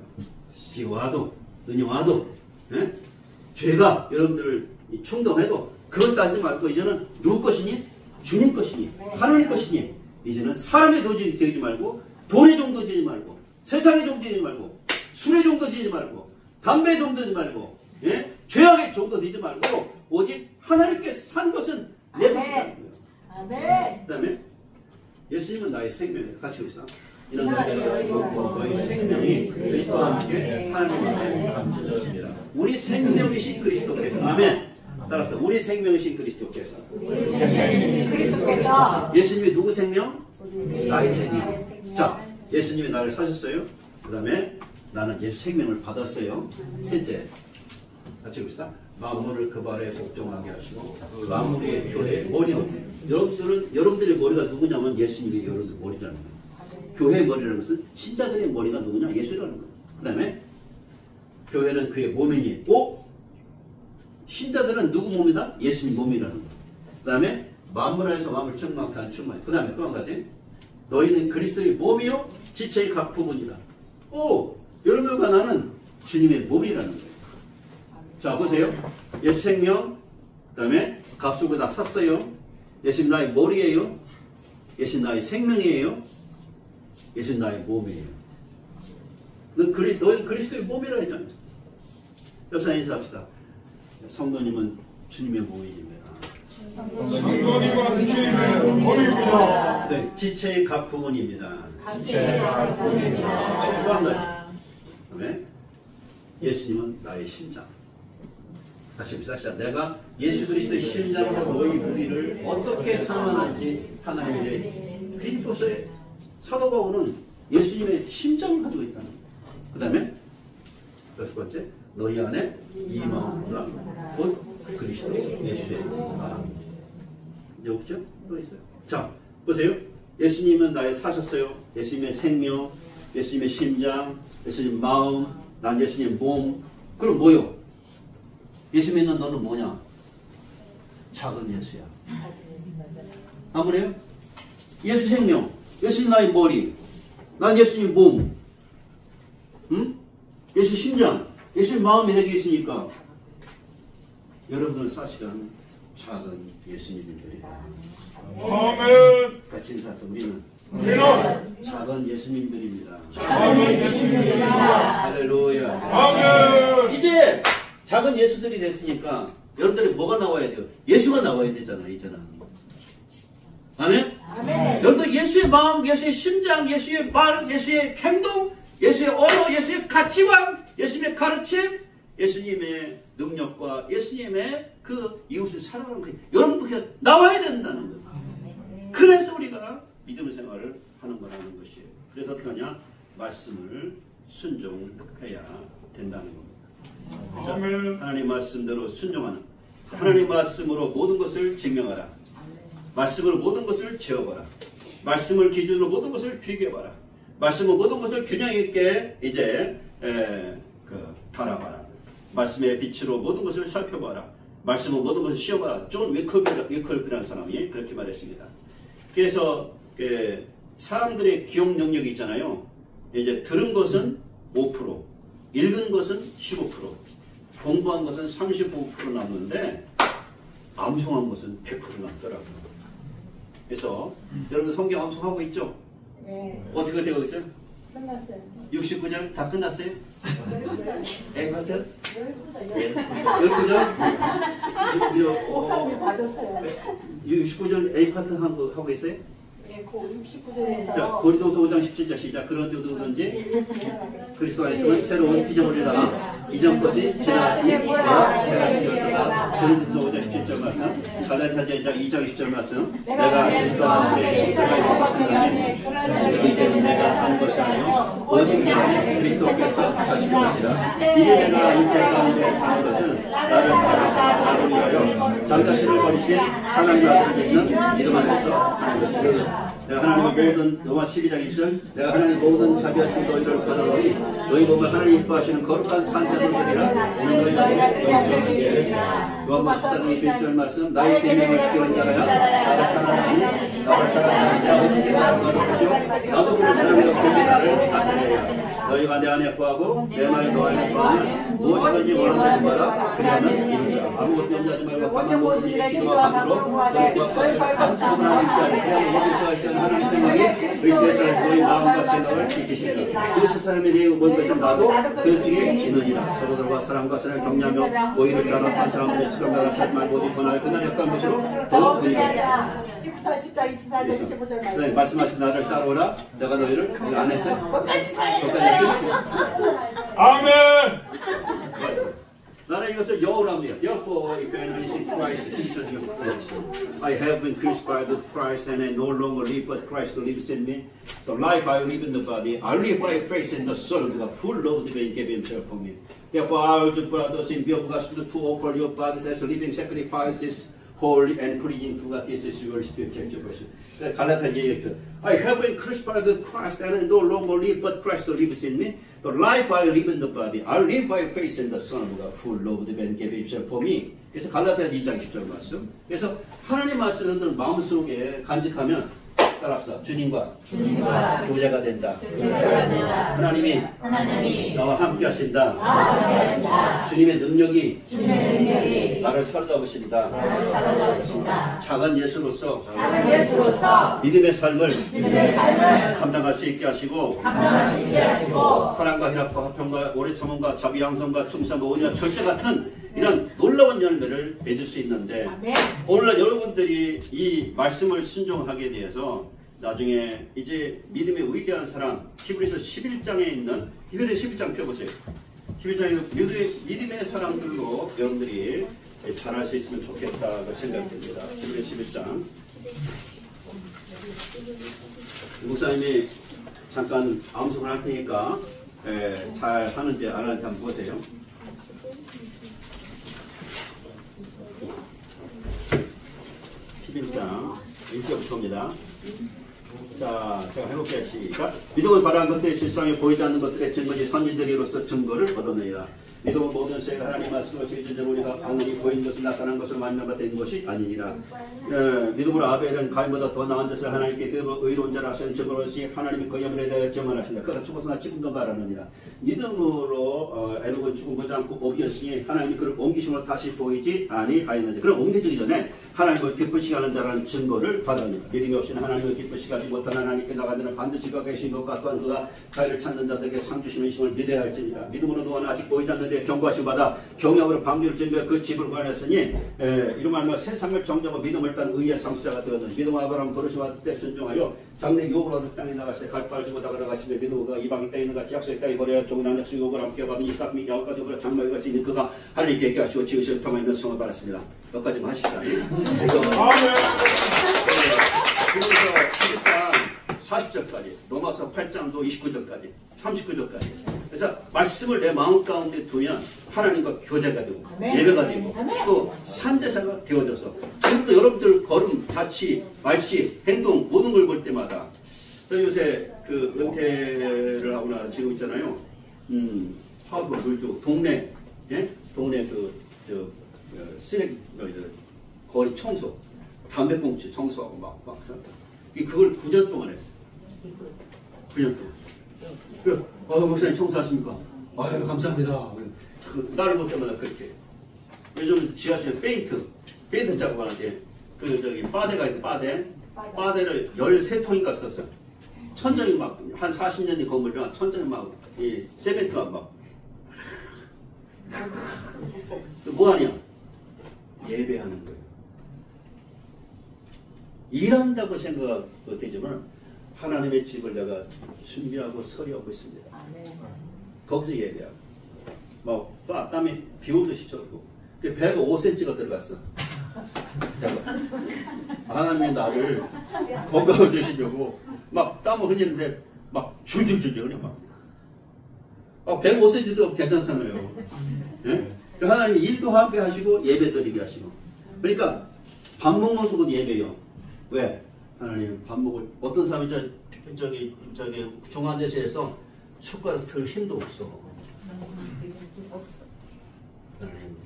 비 와도 눈이 와도 예? 죄가 여러분들을 충동해도 그걸 따지지 말고 이제는 누구 것이니? 주님 것이니? 하나님 것이니? 이제는 사람의 도지 되지 말고 돈의 종도 되지 말고 세상의 종도 되지 말고 술의 종도 되지 말고 담배의 종도 되지 말고 예? 죄악의 종도 되지 말고 오직 하나님께 산 것은 내 것이라는 거예요. 그 다음에 예수님은 나의 생명이에요. 같이 봅시다. 이런 너희가 죽었고 너희 생명이 그리스도와 함께 하나님 앞에 감춰졌습니다. 우리 생명이신 그리스도께서 아멘. 따라서 우리 생명이신 그리스도께서 예수님이 누구 생명? 나의 생명. 자, 예수님이 나를 사셨어요. 그 다음에 나는 예수 생명을 받았어요. 셋째, 같이 봅시다. 만물을 그 발에 복종하게 하시고 만물의 교회의 머리로. 여러분들의 머리가 누구냐면 예수님이 여러분들 머리라는 거예요. 교회의 머리라는 것은 신자들의 머리가 누구냐? 예수라는 거예요. 그 다음에 교회는 그의 몸이니 신자들은 누구 몸이다? 예수님 몸이라는 거예요. 그 다음에 만물 안에서 만물 충만케 한 충만. 그 다음에 또 한 가지, 너희는 그리스도의 몸이요 지체의 각 부분이다. 여러분과 나는 주님의 몸이라는 거예요. 자, 보세요. 예수 생명, 그 다음에 값으로 다 샀어요. 예수님 나의 머리예요. 예수님 나의 생명이에요. 예수님 나의 몸이에요. 너희 그리스도의 몸이라 했잖아요. 여기서 인사합시다. 성도님은 주님의 몸입니다. 성도님은 주님의 몸입니다. 네, 지체의 각 부분입니다. 지체의 각 부분입니다. 또 한 가지. 그다음에 예수님은 나의 심장. 다시 봅시다. 내가 예수 그리스도의 심장으로 너희 우리를 어떻게 사랑하는지 하나님에 대해 빌립보서의 사도 바울은 예수님의 심장을 가지고 있다는 거예요. 그 다음에 여섯 번째, 너희 안에 이 마음으로 곧 그리스도 예수의 마음입니다. 이제 없죠? 또 있어요. 자, 보세요. 예수님은 나의 사셨어요. 예수님의 생명, 예수님의 심장, 예수님 마음, 난 예수님의 몸. 그럼 뭐요? 예수 믿는 너는 뭐냐? 작은 예수야. 안 그래요? 예수 생명, 예수님 나의 머리, 난 예수님 몸, 응? 예수 심장, 예수님 마음이 내게 있으니까 여러분들은 사실은 작은 예수님들이다. 아멘. 같이 인사해서 우리는 우리는 작은 예수님들입니다. 작은 예수님들입니다. 할렐루야. 아멘. 이제 작은 예수들이 됐으니까 여러분들이 뭐가 나와야 돼요? 예수가 나와야 되잖아, 이제는. 아멘? 여러분들 예수의 마음, 예수의 심장, 예수의 말, 예수의 행동, 예수의 언어, 예수의 가치관, 예수님의 가르침, 예수님의 능력과 예수님의 그 이웃을 사랑하는 거 여러분도 그냥 나와야 된다는 거예요. 그래서 우리가 믿음의 생활을 하는 거라는 것이에요. 그래서 어떻게 하냐? 말씀을 순종해야 된다는 겁니다. 그래서 하나님 말씀대로 순종하는, 하나님 말씀으로 모든 것을 증명하라. 말씀으로 모든 것을 재어봐라. 말씀을 기준으로 모든 것을 비교해봐라. 말씀으로 모든 것을 균형 있게 이제 바라봐라. 말씀의 빛으로 모든 것을 살펴봐라. 말씀으로 모든 것을 시험하라. 존 위클피라는 사람이 그렇게 말했습니다. 그래서 사람들의 기억 능력이 있잖아요. 이제 들은 것은 5%, 읽은 것은 15%, 공부한 것은 35% 남는데 암송한 것은 100% 남더라고요. 그래서 여러분 성경 암송하고 있죠? 네. 어떻게 되고 있어요? 끝났어요. 69절 다 끝났어요? 에이파트? 19절. 19절? 옥상이 봐줬어요. 69절 A파트 하고 있어요? 예, 그 69절에서. 자, 고린도서 5장 17절 시작. 그런데 누구든지 그리스도 안에서는 새로운 피조물이라 이전 것이 지나갔으니 내가 새가 되었다. 고린도서 5장 17절 말씀, 갈라디아서 2장 20절 말씀, 내가 그리스도 안에 십자가에 못박혔나니 이제는 내가 사는 것이 아니요 오직 그리스도께서 사시는 것이라. 이제 내가 육체 가운데 사는 것은 나를 사랑하사 나를 위하여 자기 자신을 버리신 하나님 아들을 믿는 믿음 안에서 사는 것이라. 내가 하나님의 모든 로마 12장 1절 내가 하나님의 모든 자비하신 너희를 거느리니 너희 몸을 하나님 이뻐하시는 거룩한 산자들이라. 오늘 너희가 영적인 요한복음 14장 21절 말씀 나의 계명을 지키는 자라야 나를 사랑하니 나를 사랑하는 자 어떻게 사랑하십시오. 나도 그런 사람이라 그에게 나를 받으리라. 너희가 내 안에 거하고 내 말이 너 안에 거하면 무엇이든지 원하는 대로 하라. 그리하면 이루리라. 아무것도 염려하지 말고 방한 모든 일에 기도와 간구로 너희 구할 것을 감사하는 하나님 자리에 모든 자가 있던 하나님 생각이 그리스도에서 너희 마음과 생각을 지키시리라. 그 세상에 대해 모든 것은 나도 그 중에 있느니라. 서로들과 사랑과 사랑을 격려하며 오히려 따랐던 사람들의 수령과 사지만 모두 권하여 그날 역한 것으로 더욱 근육하라. 14, 24절, 25절 선생님 말씀하신 나를 따라오라. 내가 너희를 그 안에서 끝까지 했으니 아멘. 나는 이것을 영어로 합니다. Therefore, if anyone is in Christ, he is a new creation. I have been crucified with Christ, and I no longer live, but Christ lives in me. The life I live in the body, I live by faith in the Son of God, who loved me and gave himself for me. Therefore, I urge brothers in view of gospel to offer your bodies as living sacrifices, holy and pleasing to God. This is your spiritual worship. 갈라디아 얘기했죠. I have been crucified with Christ, and I no longer live, but Christ lives in me. The life I live in the body, I live by faith in the Son of God, who loved me and gave himself for me. 그래서 갈라디아 2장 10절 말씀. 그래서 하나님 말씀을 마음속에 간직하면 따라합시다. 주님과 교제가 된다. 하나님이 나와 함께 하신다. 주님의 능력이 나를 사로잡으신다. 작은 예수로서 믿음의 삶을 감당할 수 있게 하시고 사랑과 희락과 화평과 오래 참음과 자비 양성과 충성과 온유와 절제 같은 이런 놀라운 열매를 맺을 수 있는데 오늘날 여러분들이 이 말씀을 순종하게 되어서 나중에 이제 믿음의 위대한 사람 히브리서 11장에 있는 히브리서 11장 펴보세요. 11장에 믿음의 사람들로 여러분들이 잘할 수 있으면 좋겠다고 생각됩니다. 히브리서 11장 목사님이 잠깐 암송을 할 테니까 잘 하는지 안 하는지 한번 보세요. 11장 1절부터입니다. 자, 제가 해볼게요. 시작. 믿음을 바라는 것들이 실상에 보이지 않는 것들의 증거지 선진들이로서 증거를 얻어내라. 믿음은 모든 세가 하나님 말씀을 지키는 우리가 방언이 보이는 것을 나타난 것을 만나가 된 것이 아니니라. 믿음으로 아벨은 가인보다 더 나은 것을 하나님께 그 의로운 자라 하시는 증거로서 하나님이 그 영혼에 대하여 증언하신다. 그가 죽었으나 지금도 말하느니라. 믿음으로 에녹은 죽음보지 않고 옮겼으니 하나님이 그를 옮기심으로 다시 보이지 아니하였는지. 그럼 옮겨지기 전에 하나님을 기쁘시게 하는 자라는 증거를 받았느니라. 믿음이 없이는 하나님을 기쁘시게 하지 못하는 하나님께 나간 자는 반드시 그가 계신 것과 또한 그가 자기를 찾는 자들에게 상 주시는 힘을 믿어야 할지니라. 믿음으로 너는 아직 보이지 않는데 경고하심 받아 경영으로 방주를 준비해 그 집을 구하였으니 이런 말로 세상을 정죄하고 믿음을 딴 의의 상수자가 되었느니 믿음으로 아브라함 버릇이 왔을 때 순종하여 장래 유업으로 얻은 땅에 나갔을 때 갈바를 주고 나가시며 믿음으로 이방의 땅에 있는 같이 약속의 땅에 버려야 종은 약속 유업을 함께 받은 이삭 및 야곱까지 버려 장막에 같이 있는 그가 하나님께 있게 하시고 지으시를 통하여 있는 성을 받았습니다. 여기까지만 하십시오. 그래서 40절까지 로마서 8장도 29절까지 39절까지 그래서 말씀을 내 마음 가운데 두면 하나님과 교제가 되고 예배가 되고 또 산제사가 되어져서 지금도 여러분들 걸음, 자치, 말씨, 행동 모든 걸 볼 때마다 저 요새 그 은퇴를 하고 나 지금 있잖아요. 화보 물주 동네 동네 쓰레기 거리 청소 담배꽁초 청소하고 막 그걸 9년 동안 했어요. 9년 동안. 그래, 목사님 청소하십니까? 아유, 감사합니다. 나를 볼 때마다 그렇게. 요즘 지하실에 페인트 작업하는데, 바데가 있는데, 바데를 13통인가 썼어요. 천정이 막, 한 40년 된 건물이라 천정이 막, 세멘트가 막. 뭐하냐? 예배하는 거예요. 일한다고 생각되지만 하나님의 집을 내가 준비하고 서리하고 있습니다. 거기서 예배하고 막 땀이 비 오듯이 젖고 배가 5cm가 들어갔어. 하나님이 나를 건강을 주시려고 막 땀을 흘리는데 막 줄줄줄 그냥 막 105cm도 괜찮잖아요. 네? 하나님이 일도 함께 하시고 예배 드리게 하시고 그러니까 밥 먹는 것도 예배요. 왜? 하나님 밥 먹을 어떤 사람이 저기 중환대실에서 숟가락 들 힘도 없어. 하나님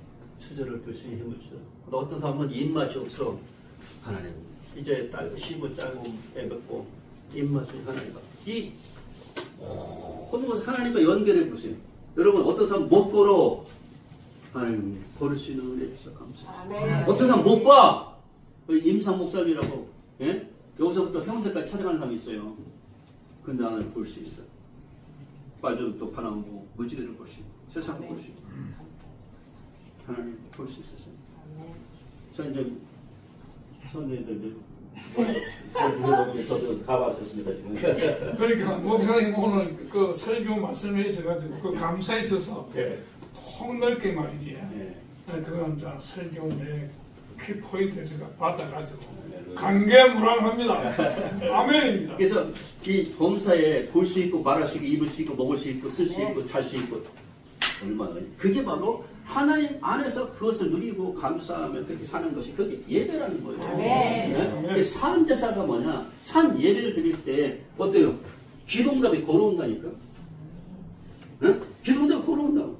수저를 들 수 있는 힘을 주셔. 어떤 사람은 입맛이 없어. 하나님 이제 씹고 짜고 빼먹고 입맛이 하나님과 이 모든 것을 하나님과 연결해 보세요. 여러분 어떤 사람 못 걸어. 하나님 걸을 수 있는 은혜 주셔서 감사합니다. 어떤 사람 못 봐. 임상 목사님이라고 예? 여기서부터 해운대까지 찾아가는 사람이 있어요. 근데 나는 볼 수 있어. 빨주도 파나오고 무지개를 볼 수 있고 세상을 볼 수 있고 하나님 볼 수 있었어요. 저 이제 선생님들 저도 가봤었습니다 지금. 그러니까 목사님 오늘 그 설교 말씀에 있어가지고 그 감사에 있어서 예. 폭넓게 말이지. 예. 그건 자 설교 내 키포인트 제가 받아가지고 강개무량합니다. 아멘입니다. 그래서 이 범사에 볼 수 있고 말할 수 있고 입을 수 있고 먹을 수 있고 쓸 수 있고 잘 수 있고 얼마나 그게 바로 하나님 안에서 그것을 누리고 감사하며 그렇게 사는 것이 그게 예배라는 거예요. 네? 산 제사가 뭐냐? 산 예배를 드릴 때 어때요? 기도응답이 걸어온다니까. 네? 기도응답이 걸어온다고.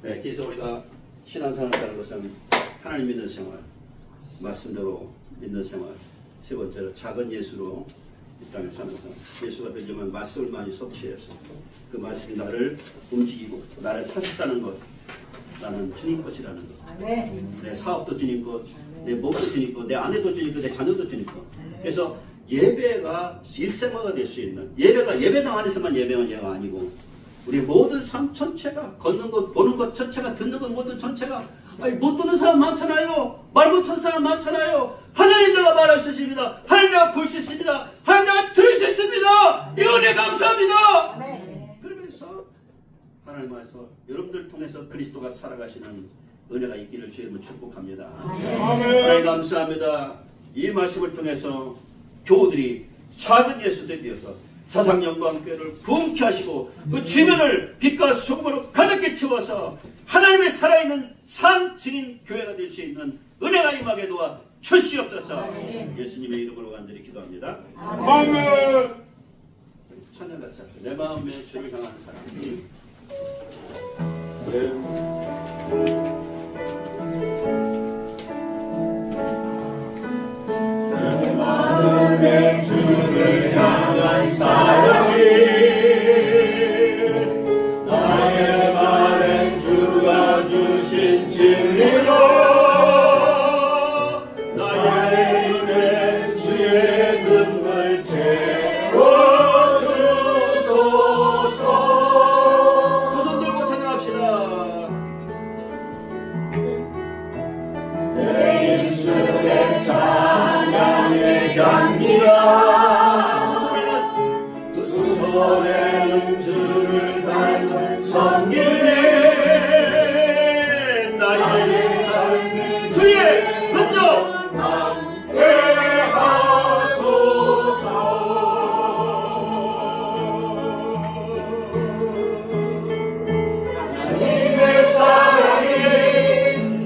네, 그래서 우리가 신앙생활을 하는 것은 하나님 믿는 생활, 말씀대로 믿는 생활, 세 번째로 작은 예수로 이 땅에 사는 삶. 예수가 들려면 말씀을 많이 섭취해서 그 말씀이 나를 움직이고 나를 사셨다는 것. 나는 주님 것이라는 것. 내 사업도 주님 것, 내 몸도 주님 것, 내 아내도 주님 것, 내 자녀도 주님 것. 그래서 예배가 일생화가 될 수 있는 예배가 예배당 안에서만 예배한 예가 아니고 우리 모든 삶 전체가 걷는 것, 보는 것 전체가 듣는 것 모든 전체가 아니, 못 듣는 사람 많잖아요. 말 못하는 사람 많잖아요. 하나님 내가 말할 수 있습니다. 하나님 내가 볼 수 있습니다. 하나님 내가 들을 수 있습니다. 이 은혜 감사합니다. 그러면서 하나님 말씀 여러분들 통해서 그리스도가 살아가시는 은혜가 있기를 주님을 축복합니다. 하나님 감사합니다. 이 말씀을 통해서 교우들이 작은 예수들이 되어서 사상 영광교회를 부흥케 하시고 그 주변을 빛과 소금으로 가득히 채워서 하나님의 살아있는 산 증인 교회가 될 수 있는 은혜가 임하게 도와 주시옵소서. 예수님의 이름으로 간절히 기도합니다. 아멘. 찬양 같이 합시다. 내 마음에 주를 향한 사랑. 내 마음에 주를 향한 사랑이 나의 말에 주가 주신 진리로 나의 눈에 주의 눈물 채워주소서. 두 손 들고 찬양합시다. 내 입술에 찬양의 향기가 두 손에는 주를 닮은 성길에 나의 삶이 주의 흔적 함께 하소서. 하나님의 사랑이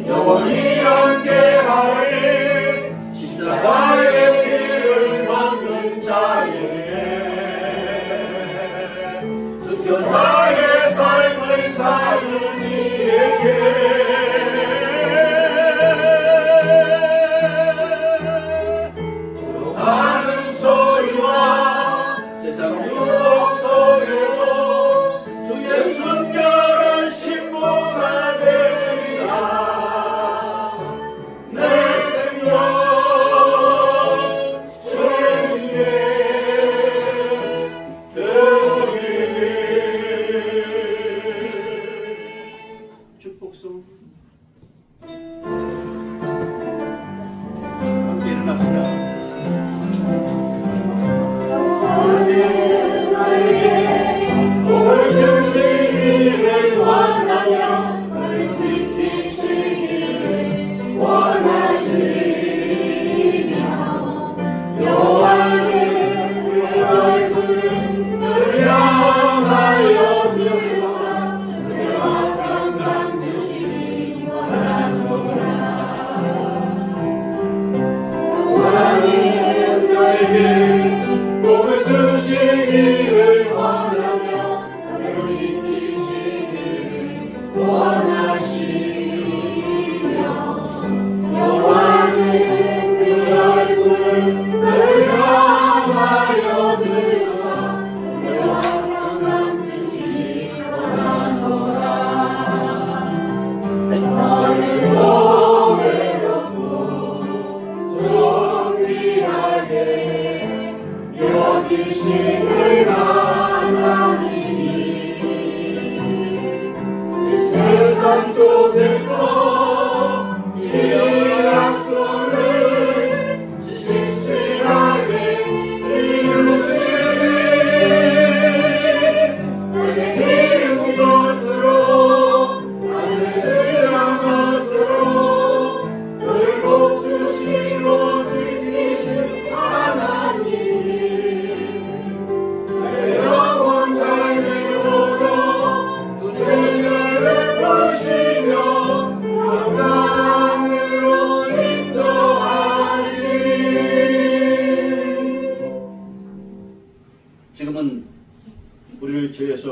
영원히 함께하리. 십자가의 피를 걷는 자에게 순교자의 삶을 사는 이에게 조롱하는 소리와 세상 유혹 속에도 주의 순결한 신부가 되리라. 내 생명 주의 위에 드리리. 축복송 함께 일어납시다. 복을 주시기를 원하며 그를 지키시기를 원하시며 여호와는 그의 얼굴을 그를 향하여 드소서. 그의 평강 주시기 원하노라. 여호와는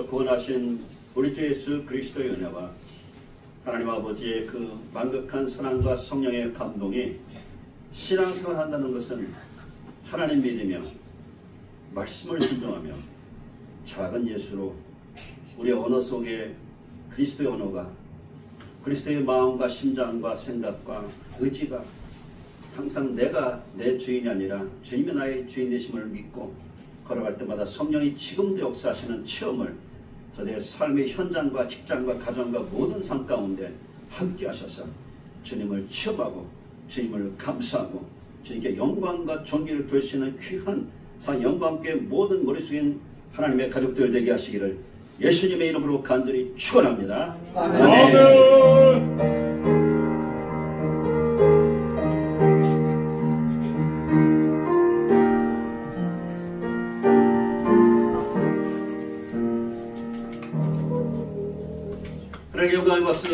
구원하신 우리 주 예수 그리스도의 은혜와 하나님 아버지의 그 만극한 사랑과 성령의 감동이 신앙생활 한다는 것은 하나님 믿으며 말씀을 순종하며 작은 예수로 우리 언어 속에 그리스도의 언어가 그리스도의 마음과 심장과 생각과 의지가 항상 내가 내 주인이 아니라 주님이 나의 주인 되심을 믿고 걸어갈 때마다 성령이 지금도 역사하시는 체험을 저의 삶의 현장과 직장과 가정과 모든 삶 가운데 함께 하셔서 주님을 체험하고 주님을 감사하고 주님께 영광과 존귀를 돌 수 있는 귀한 영광께 모든 머릿속에 하나님의 가족들 되게 하시기를 예수님의 이름으로 간절히 축원합니다. 아멘. 영광의 박수.